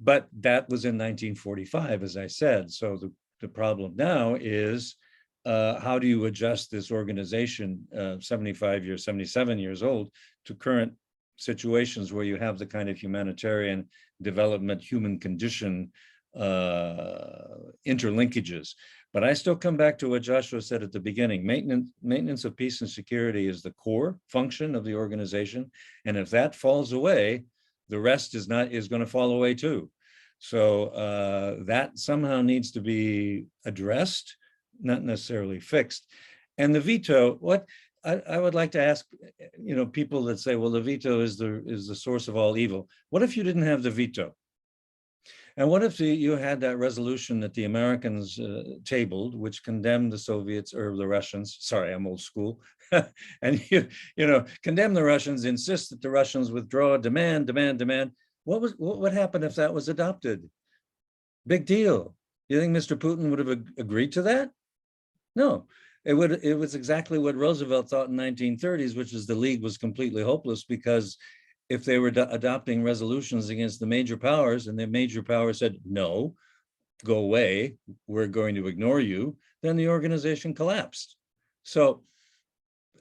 But that was in 1945, as I said. So the problem now is, how do you adjust this organization, 77 years old, to current situations where you have the kind of humanitarian development, human condition interlinkages? But I still come back to what Joshua said at the beginning. Maintenance of peace and security is the core function of the organization. And if that falls away, the rest is going to fall away too. So that somehow needs to be addressed, not necessarily fixed. And the veto, what I would like to ask, people that say, well, the veto is the source of all evil. What if you didn't have the veto? And what if you had that resolution that the Americans tabled, which condemned the Soviets or the Russians? Sorry, I'm old school. And condemn the Russians, insist that the Russians withdraw, demand. What would happen if that was adopted? Big deal. You think Mr. Putin would have agreed to that? No. It was exactly what Roosevelt thought in the 1930s, which is the League was completely hopeless, because if they were adopting resolutions against the major powers and the major powers said, no, go away, we're going to ignore you, then the organization collapsed. So,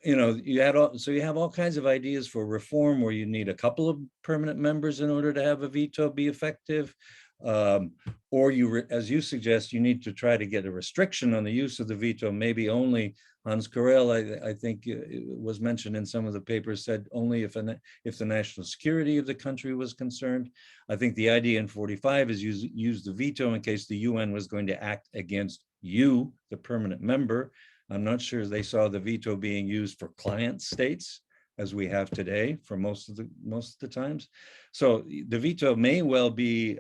you have all kinds of ideas for reform where you need a couple of permanent members in order to have a veto be effective. Or as you suggest, you need to try to get a restriction on the use of the veto, maybe only. Hans Corell, I think it was mentioned in some of the papers, said only if the national security of the country was concerned. I think the idea in 45 is use the veto in case the UN was going to act against you, the permanent member. I'm not sure they saw the veto being used for client states, as we have today for most of the times. So the veto may well be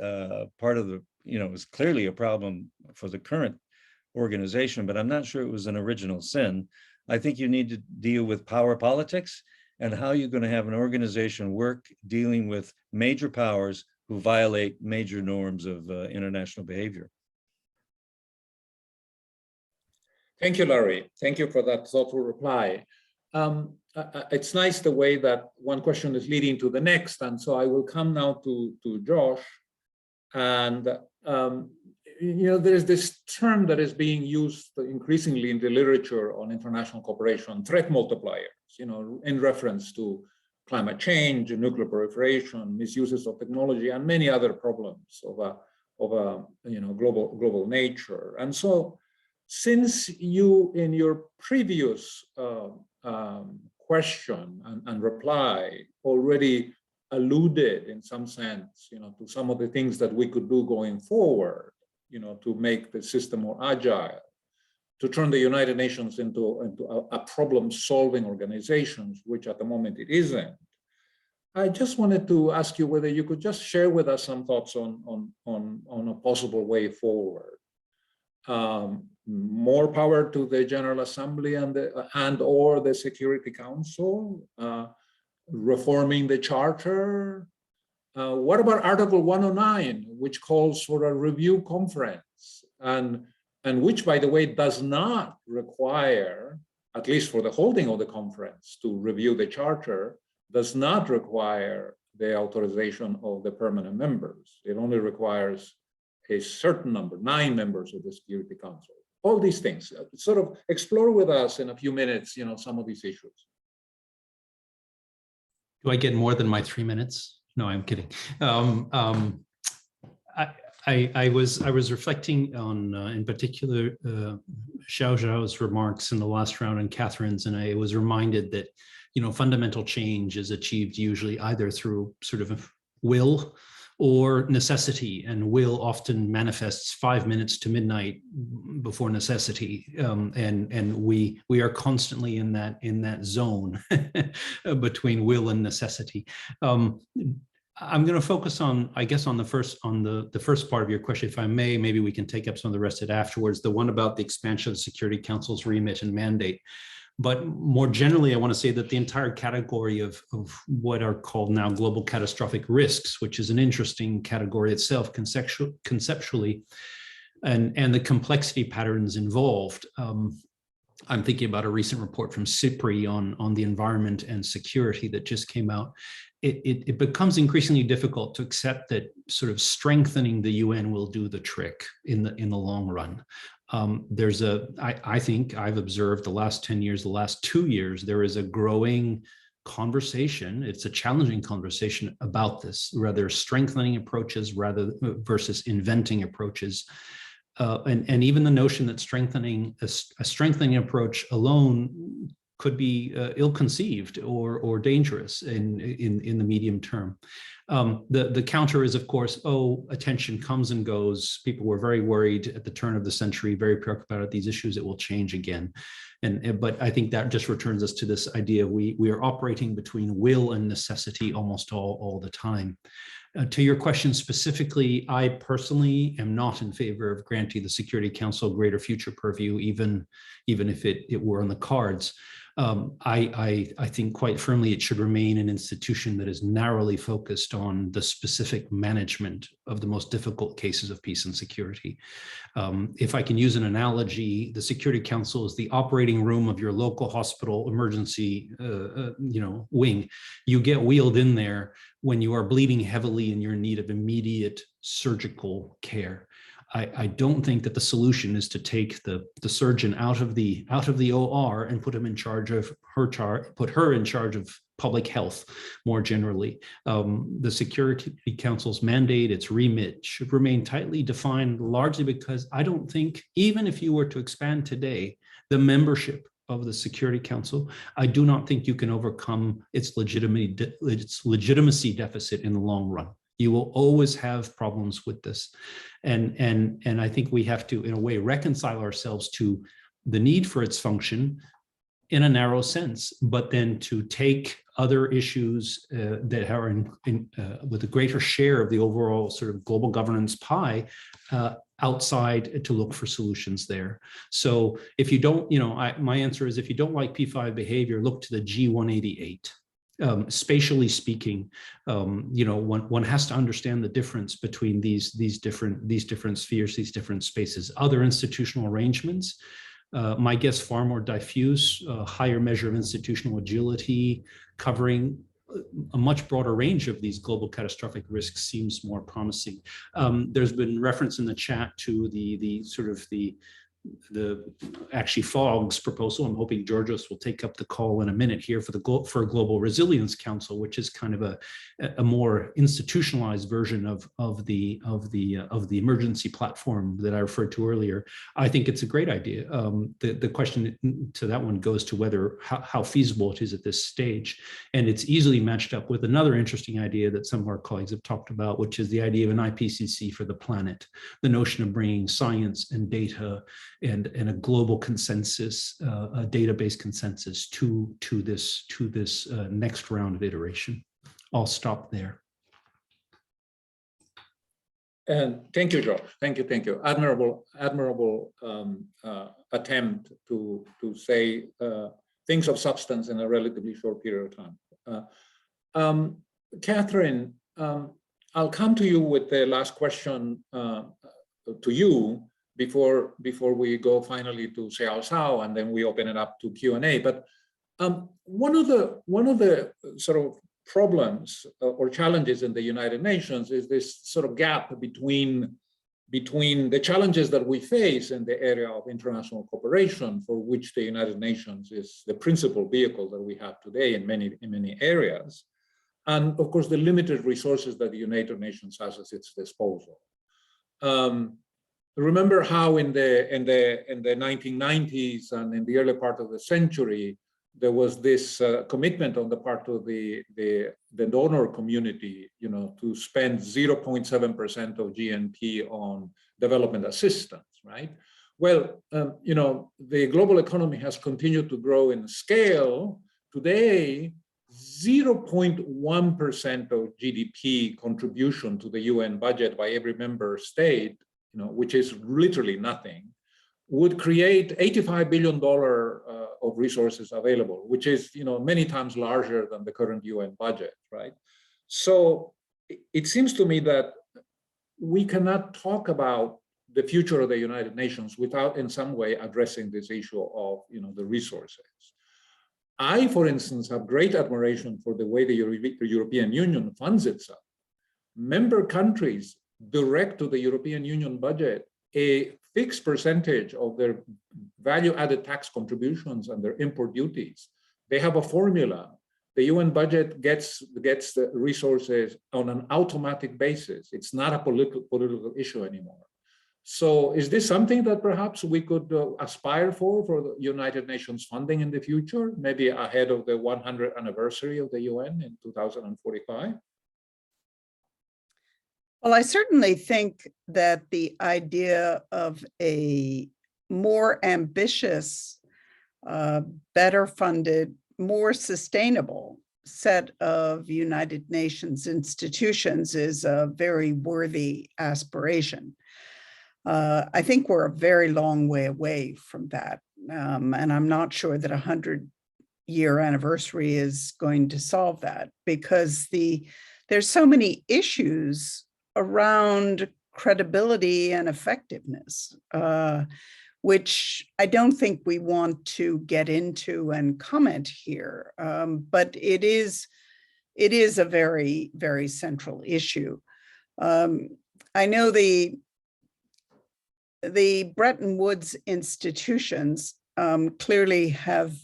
part of is clearly a problem for the current organization, but I'm not sure it was an original sin. I think you need to deal with power politics and how you're going to have an organization work dealing with major powers who violate major norms of international behavior. Thank you, Larry. Thank you for that thoughtful reply. It's nice the way that one question is leading to the next, and so I will come now to Josh. And there's this term that is being used increasingly in the literature on international cooperation, threat multipliers, in reference to climate change, nuclear proliferation, misuses of technology, and many other problems of a global nature. And so, since you, in your previous question and reply, already alluded in some sense, to some of the things that we could do going forward, to make the system more agile, to turn the United Nations into a problem-solving organization, which at the moment it isn't. I just wanted to ask you whether you could just share with us some thoughts on a possible way forward. More power to the General Assembly and or the Security Council, reforming the Charter. What about Article 109, which calls for a review conference, and which, by the way, does not require, at least for the holding of the conference, to review the Charter, does not require the authorization of the permanent members. It only requires a certain number, 9 members of the Security Council. All these things, sort of explore with us in a few minutes, some of these issues. Do I get more than my 3 minutes? No, I'm kidding. I was reflecting on, in particular, Xiao Zhao's remarks in the last round and Catherine's, and I was reminded that, fundamental change is achieved usually either through sort of will or necessity, and will often manifests 5 minutes to midnight before necessity, and we are constantly in that zone between will and necessity. I'm going to focus on, I guess, on the first part of your question, if I may. Maybe we can take up some of the rest of it afterwards. The one about the expansion of the Security Council's remit and mandate. But more generally, I want to say that the entire category of what are called now global catastrophic risks, which is an interesting category itself conceptually, and the complexity patterns involved. I'm thinking about a recent report from CIPRI on the environment and security that just came out. It becomes increasingly difficult to accept that sort of strengthening the UN will do the trick in the long run. I think I've observed the last 10 years, the last 2 years, there is a growing conversation. It's a challenging conversation about this, rather strengthening approaches versus inventing approaches. And even the notion that strengthening a strengthening approach alone could be ill-conceived or dangerous in the medium term. The counter is, of course, attention comes and goes. People were very worried at the turn of the century, very preoccupied about these issues. It will change again. But I think that just returns us to this idea we are operating between will and necessity almost all the time. To your question specifically, I personally am not in favor of granting the Security Council greater future purview, even if it were on the cards. I think quite firmly it should remain an institution that is narrowly focused on the specific management of the most difficult cases of peace and security. If I can use an analogy, the Security Council is the operating room of your local hospital emergency wing. You get wheeled in there when you are bleeding heavily and you're in need of immediate surgical care. I don't think that the solution is to take the surgeon out of the OR and put him in charge of put her in charge of public health more generally. The Security Council's mandate, its remit, should remain tightly defined, largely because I don't think, even if you were to expand today, the membership of the Security Council, I do not think you can overcome its legitimacy deficit in the long run. You will always have problems with this. And I think we have to, in a way, reconcile ourselves to the need for its function in a narrow sense, but then to take other issues that are with a greater share of the overall sort of global governance pie outside to look for solutions there. So if you don't, my answer is, if you don't like P5 behavior, look to the G188. Spatially speaking, one has to understand the difference between these different spheres, these different spaces. Other institutional arrangements, my guess, far more diffuse, higher measure of institutional agility, covering a much broader range of these global catastrophic risks seems more promising. There's been reference in the chat to the actually FOG's proposal. I'm hoping Georgios will take up the call in a minute here for a Global Resilience Council, which is kind of a more institutionalized version of the emergency platform that I referred to earlier. I think it's a great idea. The question to that one goes to how feasible it is at this stage, and it's easily matched up with another interesting idea that some of our colleagues have talked about, which is the idea of an IPCC for the planet, the notion of bringing science and data and a global consensus, a database consensus to this next round of iteration. I'll stop there. And thank you, Josh. Thank you. Admirable attempt to say things of substance in a relatively short period of time. Catherine, I'll come to you with the last question to you before we go finally to Xiao Zhao, and then we open it up to Q&A. But one of the sort of problems or challenges in the United Nations is this sort of gap between the challenges that we face in the area of international cooperation, for which the United Nations is the principal vehicle that we have today in many areas, and of course the limited resources that the United Nations has at its disposal. Remember how in the 1990s and in the early part of the century, there was this commitment on the part of the donor community, to spend 0.7% of GNP on development assistance, right? Well, the global economy has continued to grow in scale. Today, 0.1% of GDP contribution to the UN budget by every member state, which is literally nothing, would create $85 billion of resources available, which is many times larger than the current UN budget, right? So it seems to me that we cannot talk about the future of the United Nations without in some way addressing this issue of the resources. I, for instance, have great admiration for the way the European Union funds itself. Member countries direct to the European Union budget a fixed percentage of their value-added tax contributions and their import duties. They have a formula. The UN budget gets the resources on an automatic basis. It's not a political issue anymore. So is this something that perhaps we could aspire for the United Nations funding in the future, maybe ahead of the 100th anniversary of the UN in 2045? Well, I certainly think that the idea of a more ambitious, better funded, more sustainable set of United Nations institutions is a very worthy aspiration. I think we're a very long way away from that. And I'm not sure that 100-year anniversary is going to solve that, because there's so many issues around credibility and effectiveness, which I don't think we want to get into and comment here. But it is a very, very central issue. I know the Bretton Woods institutions clearly have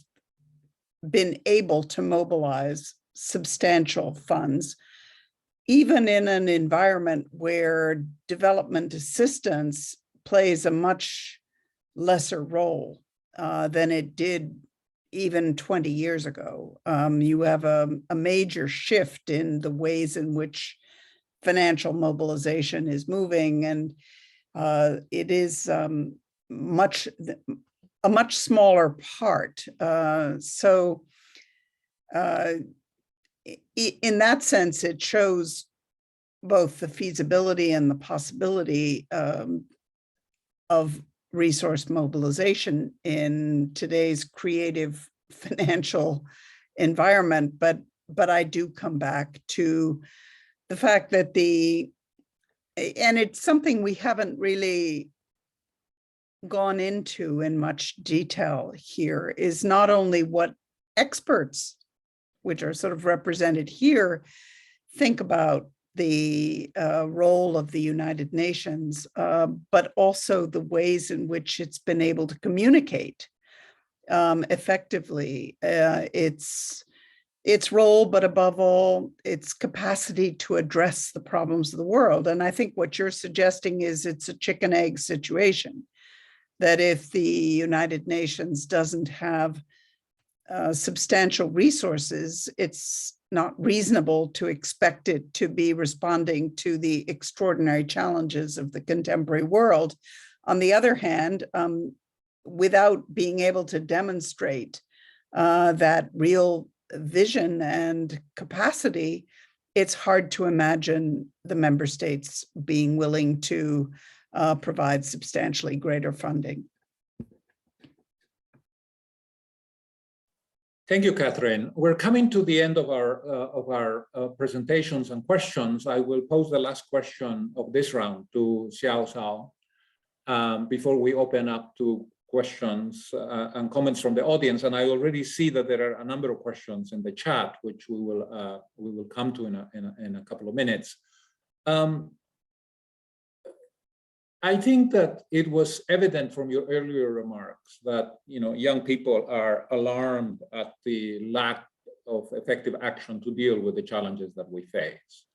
been able to mobilize substantial funds, even in an environment where development assistance plays a much lesser role than it did even 20 years ago. You have a major shift in the ways in which financial mobilization is moving, and it is a much smaller part. So in that sense, it shows both the feasibility and the possibility of resource mobilization in today's creative financial environment. But I do come back to the fact that and it's something we haven't really gone into in much detail here, is not only what experts, which are sort of represented here, think about the role of the United Nations, but also the ways in which it's been able to communicate effectively its role, but above all, its capacity to address the problems of the world. And I think what you're suggesting is it's a chicken egg situation, that if the United Nations doesn't have substantial resources, it's not reasonable to expect it to be responding to the extraordinary challenges of the contemporary world. On the other hand, without being able to demonstrate that real vision and capacity, it's hard to imagine the member states being willing to provide substantially greater funding. Thank you, Catherine. We're coming to the end of our presentations and questions. I will pose the last question of this round to Xiao Zhao before we open up to questions and comments from the audience. And I already see that there are a number of questions in the chat, which we will come to in a couple of minutes. I think that it was evident from your earlier remarks that young people are alarmed at the lack of effective action to deal with the challenges that we face.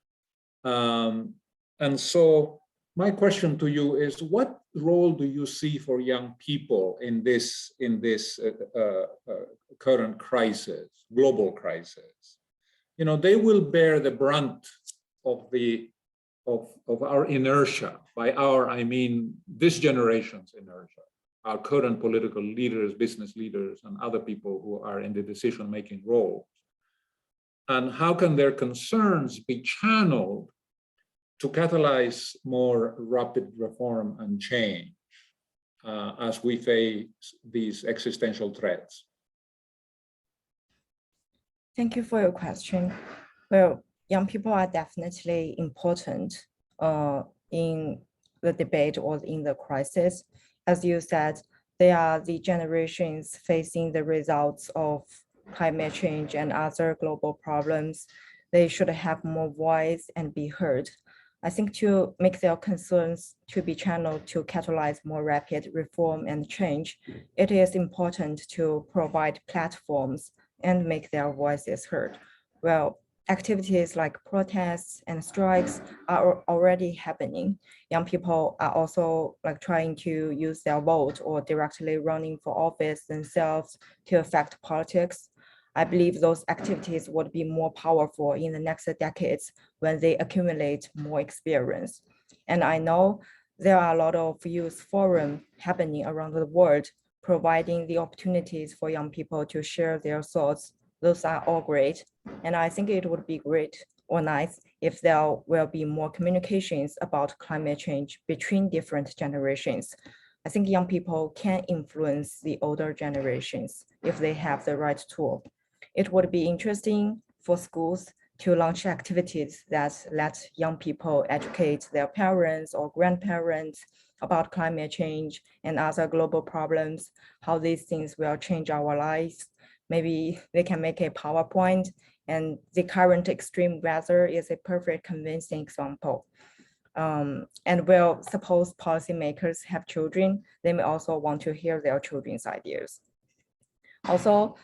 And so my question to you is, what role do you see for young people in this current crisis, global crisis? They will bear the brunt of our inertia. By our, I mean this generation's inertia, our current political leaders, business leaders, and other people who are in the decision-making roles. And how can their concerns be channeled to catalyze more rapid reform and change as we face these existential threats? Thank you for your question. Well, young people are definitely important in the debate or in the crisis. As you said, they are the generations facing the results of climate change and other global problems. They should have more voice and be heard. I think to make their concerns to be channeled to catalyze more rapid reform and change, it is important to provide platforms and make their voices heard. Well, activities like protests and strikes are already happening. Young people are also like trying to use their vote or directly running for office themselves to affect politics. I believe those activities would be more powerful in the next decades when they accumulate more experience. And I know there are a lot of youth forums happening around the world, providing the opportunities for young people to share their thoughts. Those are all great. And I think it would be great or nice if there will be more communications about climate change between different generations. I think young people can influence the older generations if they have the right tool. It would be interesting for schools to launch activities that let young people educate their parents or grandparents about climate change and other global problems, how these things will change our lives. Maybe they can make a PowerPoint, and the current extreme weather is a perfect convincing example. And well, suppose policymakers have children, they may also want to hear their children's ideas. Also,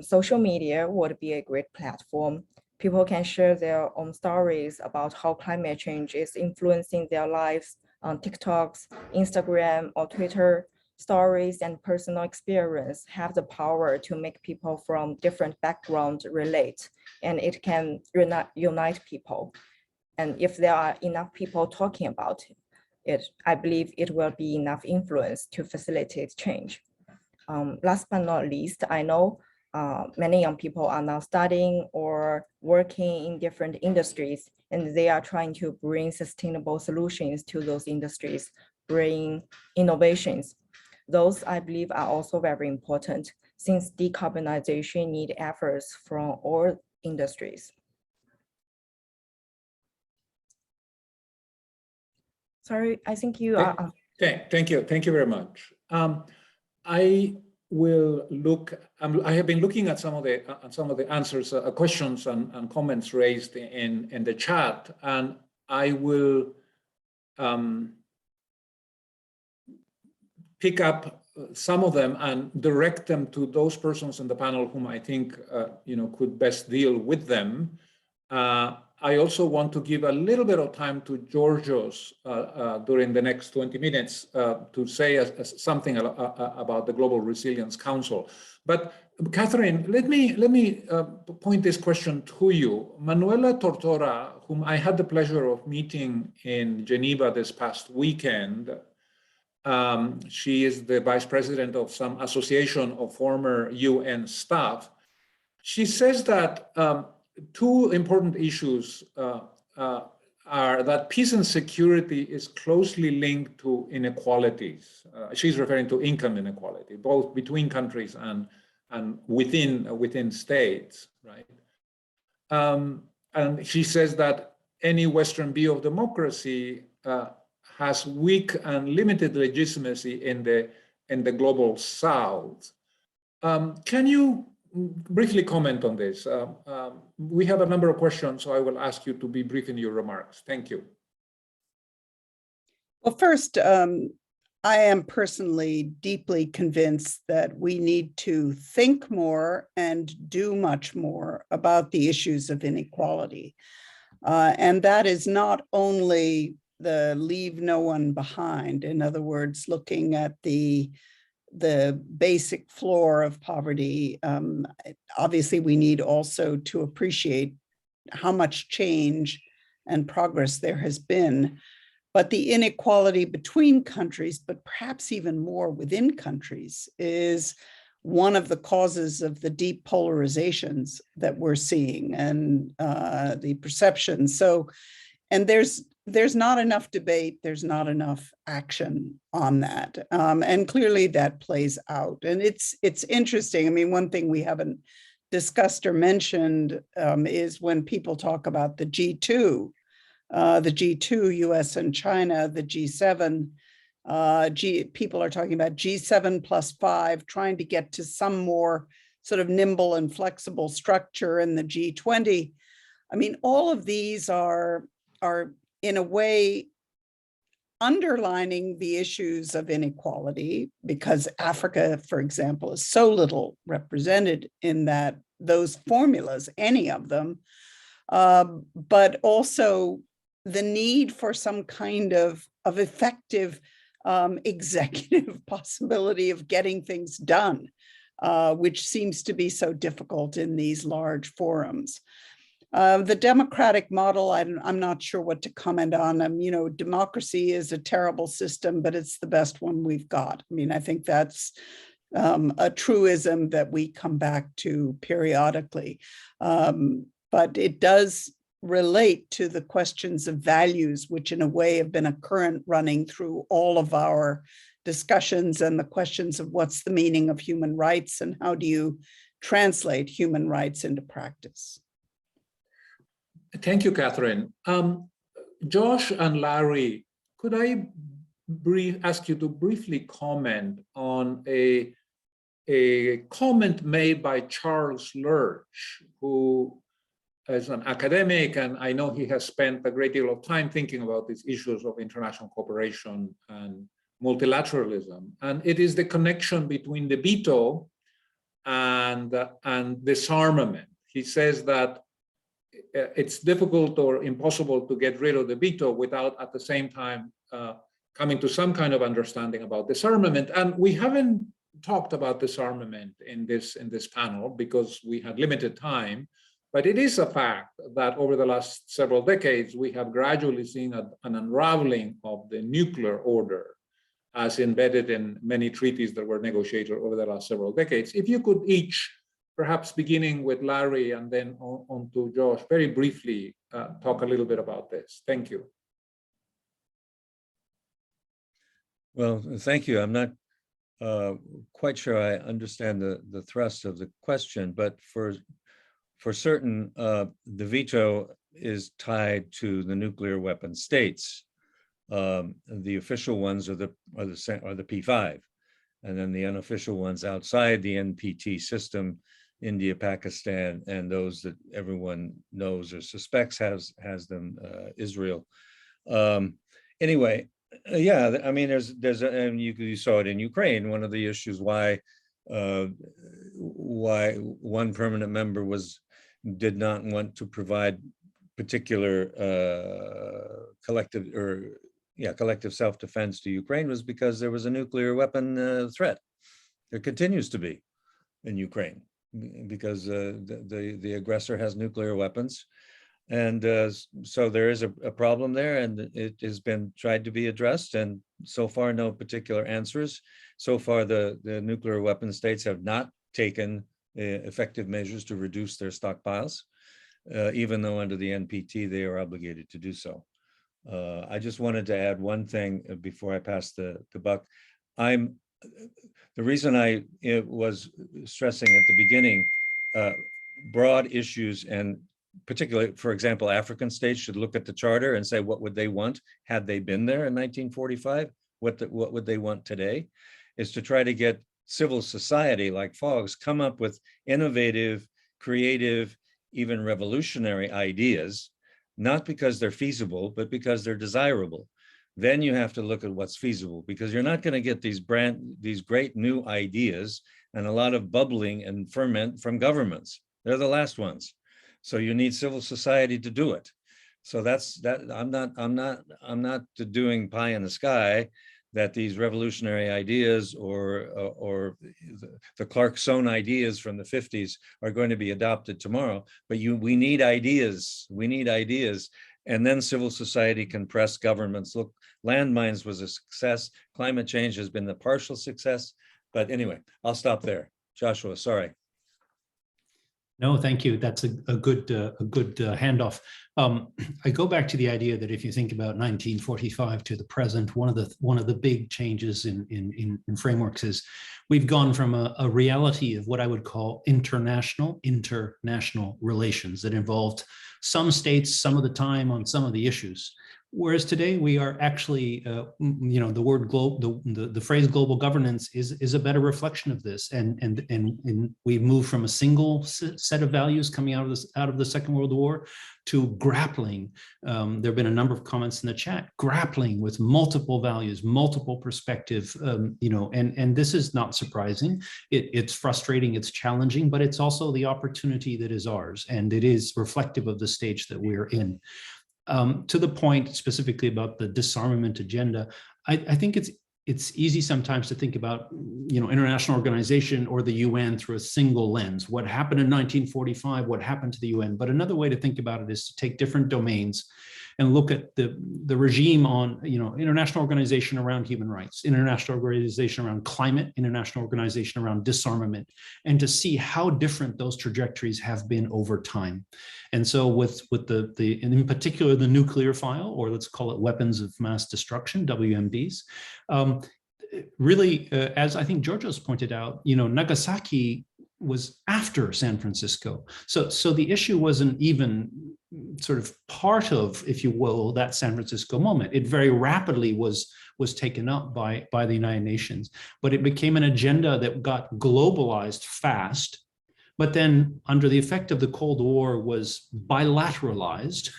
social media would be a great platform. People can share their own stories about how climate change is influencing their lives on TikToks, Instagram, or Twitter. Stories and personal experience have the power to make people from different backgrounds relate, and it can unite people. And if there are enough people talking about it, I believe it will be enough influence to facilitate change. Last but not least, I know many young people are now studying or working in different industries, and they are trying to bring sustainable solutions to those industries, bring innovations. Those, I believe, are also very important since decarbonization needs efforts from all industries. Sorry, I think you are. Thank you very much. I will look. I have been looking at some of the answers, questions, and comments raised in the chat, and I will pick up some of them and direct them to those persons in the panel whom I think could best deal with them. I also want to give a little bit of time to Georgios during the next 20 minutes to say something about the Global Resilience Council. But Catherine, let me point this question to you. Manuela Tortora, whom I had the pleasure of meeting in Geneva this past weekend, she is the vice president of some association of former UN staff. She says that two important issues are that peace and security is closely linked to inequalities. She's referring to income inequality, both between countries and within states, right? And she says that any Western view of democracy has weak and limited legitimacy in the global South. Can you briefly comment on this? We have a number of questions, so I will ask you to be brief in your remarks. Thank you. Well, first, I am personally deeply convinced that we need to think more and do much more about the issues of inequality. And that is not only the leave no one behind, in other words, looking at the basic floor of poverty. Obviously, we need also to appreciate how much change and progress there has been, but the inequality between countries, but perhaps even more within countries, is one of the causes of the deep polarizations that we're seeing and the perception. So, and there's not enough debate, there's not enough action on that. And clearly that plays out. And it's interesting. I mean, one thing we haven't discussed or mentioned is when people talk about the G2, the G2, US and China, the G7. People are talking about G7 plus 5, trying to get to some more sort of nimble and flexible structure in the G20. I mean, all of these are in a way underlining the issues of inequality, because Africa, for example, is so little represented in those formulas, any of them, but also the need for some kind of effective executive possibility of getting things done, which seems to be so difficult in these large forums. The democratic model, I'm not sure what to comment on. Democracy is a terrible system, but it's the best one we've got. I mean, I think that's a truism that we come back to periodically. But it does relate to the questions of values, which in a way have been a current running through all of our discussions, and the questions of what's the meaning of human rights and how do you translate human rights into practice. Thank you, Catherine. Josh and Larry, could I ask you to briefly comment on a comment made by Charles Lurch, who is an academic, and I know he has spent a great deal of time thinking about these issues of international cooperation and multilateralism. And it is the connection between the veto and disarmament. He says that it's difficult or impossible to get rid of the veto without at the same time coming to some kind of understanding about disarmament. And we haven't talked about disarmament in this panel because we had limited time, but it is a fact that over the last several decades, we have gradually seen an unraveling of the nuclear order as embedded in many treaties that were negotiated over the last several decades. If you could each, perhaps beginning with Larry and then on to Josh, very briefly talk a little bit about this. Thank you. Well, thank you. I'm not quite sure I understand the thrust of the question, but for certain, the veto is tied to the nuclear weapon states. The official ones are the P5, and then the unofficial ones outside the NPT system, India, Pakistan, and those that everyone knows or suspects has them, Israel. Anyway, yeah, I mean, and you saw it in Ukraine. One of the issues why one permanent member did not want to provide particular collective self-defense to Ukraine was because there was a nuclear weapon threat. There continues to be in Ukraine, because the aggressor has nuclear weapons. And so there is a problem there, and it has been tried to be addressed, and so far no particular answers. So far the nuclear weapon states have not taken effective measures to reduce their stockpiles, even though under the NPT they are obligated to do so. I just wanted to add one thing before I pass the buck. The reason I was stressing at the beginning broad issues, and particularly, for example, African states should look at the charter and say, what would they want had they been there in 1945? What would they want today? Is to try to get civil society like FOGS come up with innovative, creative, even revolutionary ideas, not because they're feasible, but because they're desirable. Then you have to look at what's feasible, because you're not going to get these great new ideas and a lot of bubbling and ferment from governments. They're the last ones. So you need civil society to do it. So that's that. I'm not doing pie in the sky that these revolutionary ideas or the Clarkson ideas from the 50s are going to be adopted tomorrow. But we need ideas. We need ideas. And then civil society can press governments. Look, landmines was a success. Climate change has been a partial success. But anyway, I'll stop there. Joshua, sorry. No, thank you. That's a good handoff. I go back to the idea that if you think about 1945 to the present, one of the big changes in frameworks is we've gone from a reality of what I would call international relations that involved some states some of the time on some of the issues. Whereas today we are actually, the word global, the phrase global governance is a better reflection of this, and we moved from a single set of values coming out of the Second World War to grappling. There have been a number of comments in the chat, grappling with multiple values, multiple perspective, and this is not surprising. It's frustrating, it's challenging, but it's also the opportunity that is ours, and it is reflective of the stage that we're in. To the point specifically about the disarmament agenda, I think it's easy sometimes to think about, international organization or the UN through a single lens. What happened in 1945? What happened to the UN? But another way to think about it is to take different domains and look at the regime on, international organization around human rights, international organization around climate, international organization around disarmament, and to see how different those trajectories have been over time. And so with and in particular, the nuclear file, or let's call it weapons of mass destruction, WMDs, really, as I think Georgios pointed out, Nagasaki was after San Francisco. So the issue wasn't even sort of part of, if you will, that San Francisco moment. It very rapidly was taken up by the United Nations, but it became an agenda that got globalized fast, but then under the effect of the Cold War was bilateralized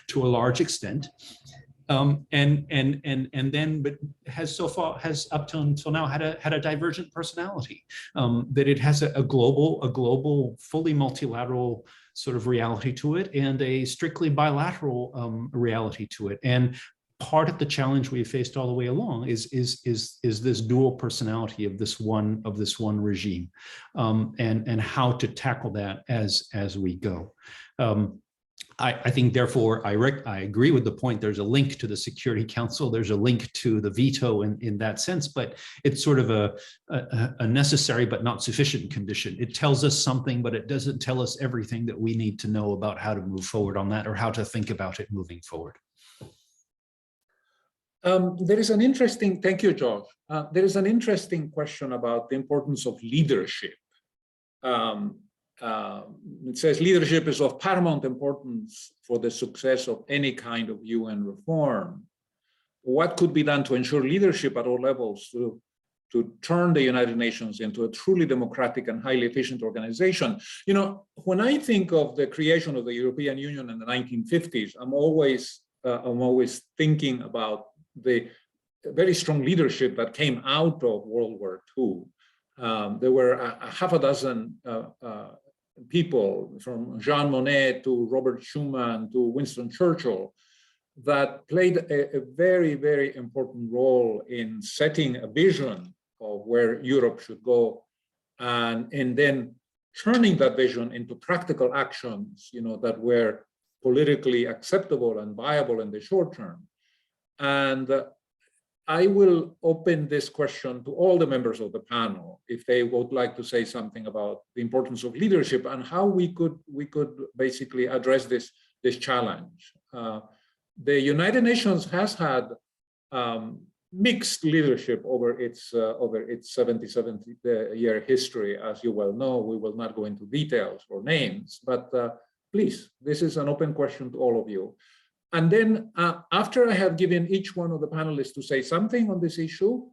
to a large extent. But has up until now had a divergent personality, that it has a global, fully multilateral sort of reality to it, and a strictly bilateral reality to it. And part of the challenge we faced all the way along is this dual personality of this one regime, and how to tackle that as we go. I think, therefore, I agree with the point. There's a link to the Security Council. There's a link to the veto in that sense, but it's sort of a necessary but not sufficient condition. It tells us something, but it doesn't tell us everything that we need to know about how to move forward on that, or how to think about it moving forward. There is an interesting, thank you, George. There is an interesting question about the importance of leadership. It says leadership is of paramount importance for the success of any kind of UN reform. What could be done to ensure leadership at all levels to turn the United Nations into a truly democratic and highly efficient organization? When I think of the creation of the European Union in the 1950s, I'm always thinking about the very strong leadership that came out of World War II. There were a half a dozen people, from Jean Monnet to Robert Schuman to Winston Churchill, that played a very, very important role in setting a vision of where Europe should go, and then turning that vision into practical actions, that were politically acceptable and viable in the short term. And I will open this question to all the members of the panel, if they would like to say something about the importance of leadership and how we could basically address this challenge. The United Nations has had mixed leadership over its 77-year history, as you well know. We will not go into details or names, but please, this is an open question to all of you. And then after I have given each one of the panelists to say something on this issue,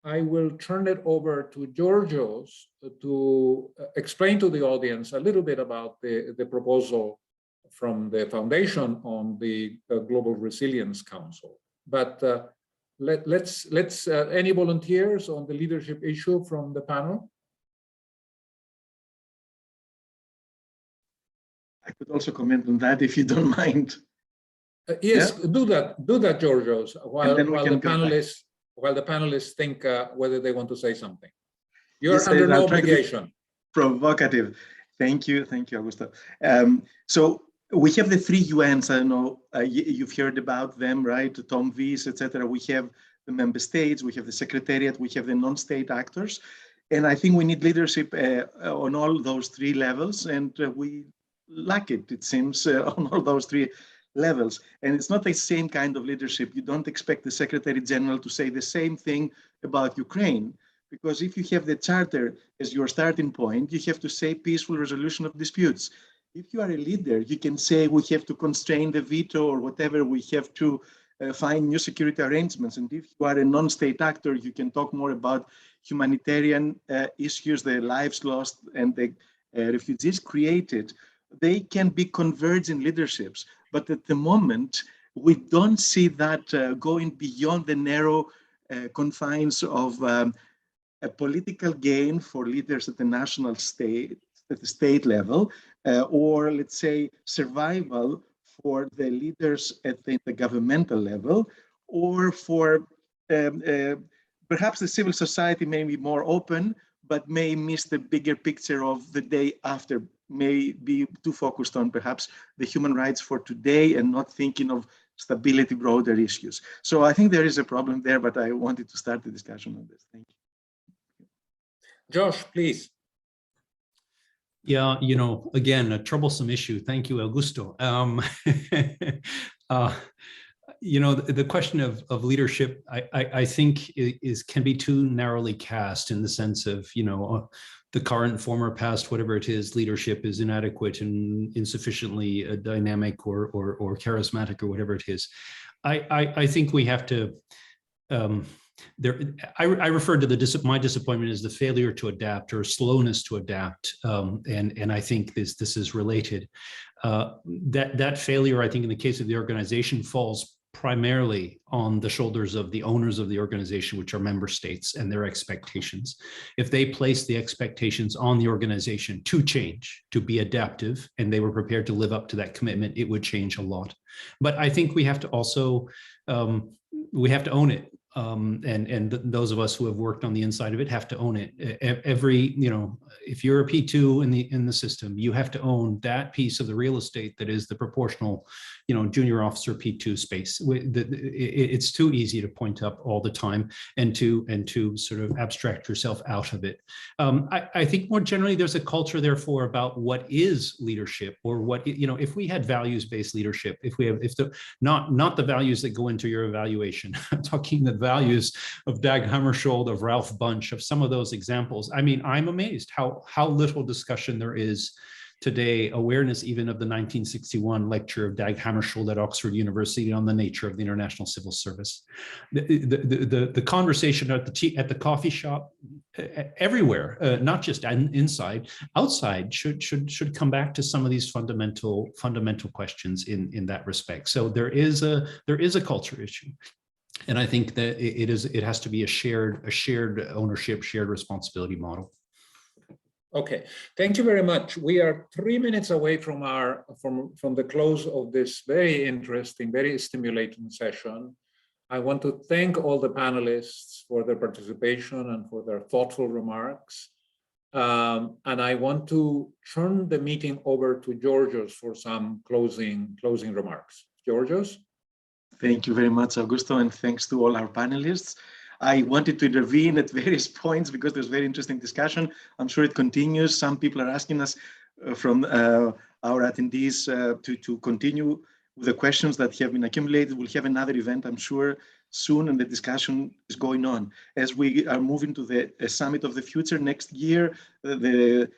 I will turn it over to Georgios to explain to the audience a little bit about the proposal from the Foundation on the Global Resilience Council. But let's any volunteers on the leadership issue from the panel? I could also comment on that if you don't mind. Yes, yeah? do that, Georgios, while the panelists think whether they want to say something. You're under no obligation. Provocative. Thank you, Augusto. So we have the 3 UNs. I don't know, you've heard about them, right? Tom Vees, etc. We have the member states, we have the secretariat, we have the non-state actors. And I think we need leadership on all those three levels, and we lack it, it seems, on all those three levels. And it's not the same kind of leadership. You don't expect the Secretary General to say the same thing about Ukraine, because if you have the charter as your starting point, you have to say peaceful resolution of disputes. If you are a leader, you can say we have to constrain the veto or whatever, we have to find new security arrangements. And if you are a non-state actor, you can talk more about humanitarian issues, the lives lost and the refugees created. They can be converging leaderships. But at the moment, we don't see that going beyond the narrow confines of a political gain for leaders at the national state, at the state level, or let's say survival for the leaders at the governmental level, or for perhaps the civil society may be more open, but may miss the bigger picture of the day after, may be too focused on perhaps the human rights for today and not thinking of stability, broader issues. So I think there is a problem there, but I wanted to start the discussion on this. Thank you. Josh, please. Yeah, you know, again, a troublesome issue. Thank you, Augusto. You know, the question of leadership, I think can be too narrowly cast in the sense of, you know, the current, former, past, whatever it is, leadership is inadequate and insufficiently dynamic or charismatic or whatever it is. I think we have to. I referred to my disappointment as the failure to adapt or slowness to adapt, and I think this is related. That failure, I think, in the case of the organization, falls primarily on the shoulders of the owners of the organization, which are member states and their expectations. If they place the expectations on the organization to change, to be adaptive, and they were prepared to live up to that commitment, it would change a lot. But I think we have to also we have to own it. And those of us who have worked on the inside of it have to own it. Every, you know, if you're a P2 in the system, you have to own that piece of the real estate that is the proportional, you know, junior officer P2 space. It's too easy to point up all the time and to sort of abstract yourself out of it. I think more generally, there's a culture, therefore, about what is leadership, or what, you know, if we had values-based leadership, not the values that go into your evaluation, I'm talking the values of Dag Hammarskjöld, of Ralph Bunche, of some of those examples. I mean, I'm amazed how little discussion there is today, awareness even of the 1961 lecture of Dag Hammarskjöld at Oxford University on the nature of the international civil service. The conversation at the coffee shop, everywhere, not just inside, outside, should come back to some of these fundamental questions in that respect. So there is a culture issue. And I think that it has to be a shared ownership, shared responsibility model. Okay, thank you very much. We are 3 minutes away from the close of this very interesting, very stimulating session. I want to thank all the panelists for their participation and for their thoughtful remarks. And I want to turn the meeting over to Georgios for some closing remarks. Georgios? Thank you very much, Augusto, and thanks to all our panelists. I wanted to intervene at various points because there's very interesting discussion. I'm sure it continues. Some people are asking us from our attendees to continue with the questions that have been accumulated. We'll have another event, I'm sure, soon, and the discussion is going on. As we are moving to the Summit of the Future next year, the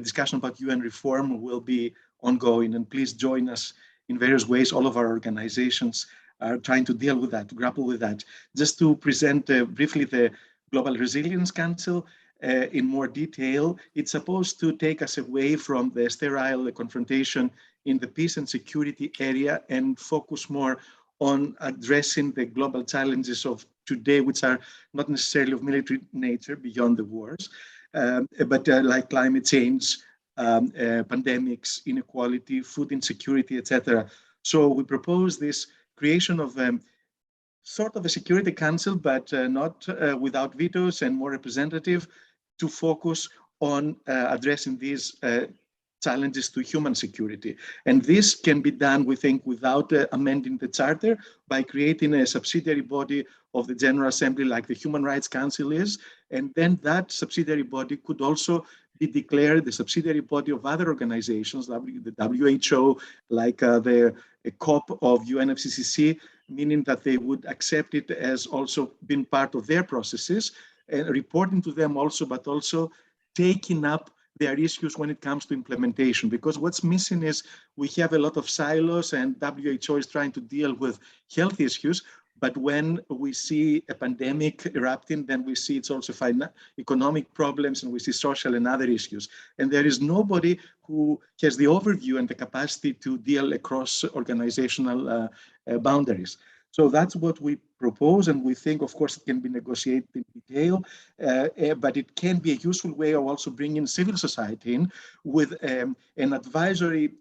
discussion about UN reform will be ongoing, and please join us in various ways. All of our organizations are trying to deal with that, to grapple with that. Just to present briefly the Global Resilience Council in more detail, it's supposed to take us away from the sterile confrontation in the peace and security area and focus more on addressing the global challenges of today, which are not necessarily of military nature beyond the wars, but like climate change, pandemics, inequality, food insecurity, etc. So we propose this creation of sort of a security council, but not without vetoes and more representative, to focus on addressing these challenges to human security. And this can be done, we think, without amending the charter, by creating a subsidiary body of the General Assembly like the Human Rights Council is. And then that subsidiary body could also be declared the subsidiary body of other organizations, the WHO, like the COP of UNFCCC, meaning that they would accept it as also being part of their processes, and reporting to them also, but also taking up their issues when it comes to implementation. Because what's missing is we have a lot of silos, and WHO is trying to deal with health issues, but when we see a pandemic erupting, then we see it's also economic problems, and we see social and other issues. And there is nobody who has the overview and the capacity to deal across organizational boundaries. So that's what we propose, and we think, of course, it can be negotiated in detail, but it can be a useful way of also bringing civil society in with an advisory,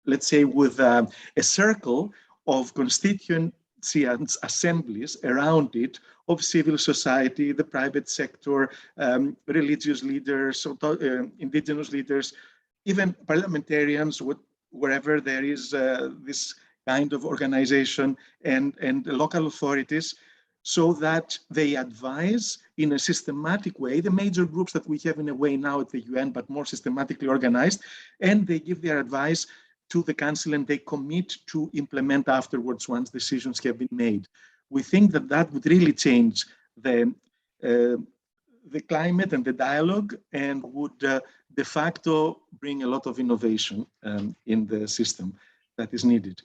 let's say, with a circle of constituency assemblies around it, of civil society, the private sector, religious leaders, indigenous leaders, even parliamentarians, wherever there is this kind of organization, and local authorities, so that they advise in a systematic way, the major groups that we have in a way now at the UN, but more systematically organized, and they give their advice to the Council, and they commit to implement afterwards once decisions have been made. We think that that would really change the climate and the dialogue, and would de facto bring a lot of innovation in the system that is needed.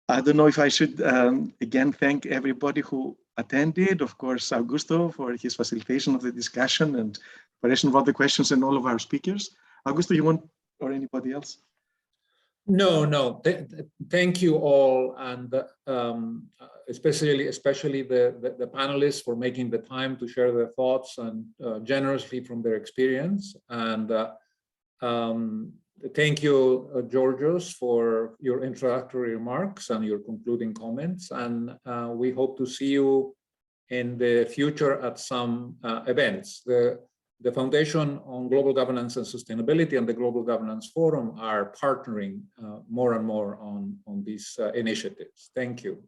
I don't know if I should, again, thank everybody who attended. Of course, Augusto for his facilitation of the discussion and preparation of all the questions, and all of our speakers. Augusto, you want, or anybody else? No. Thank you all, and especially the panelists for making the time to share their thoughts and generously from their experience. And thank you, Georgios, for your introductory remarks and your concluding comments. And we hope to see you in the future at some events. The Foundation on Global Governance and Sustainability and the Global Governance Forum are partnering more and more on these initiatives. Thank you.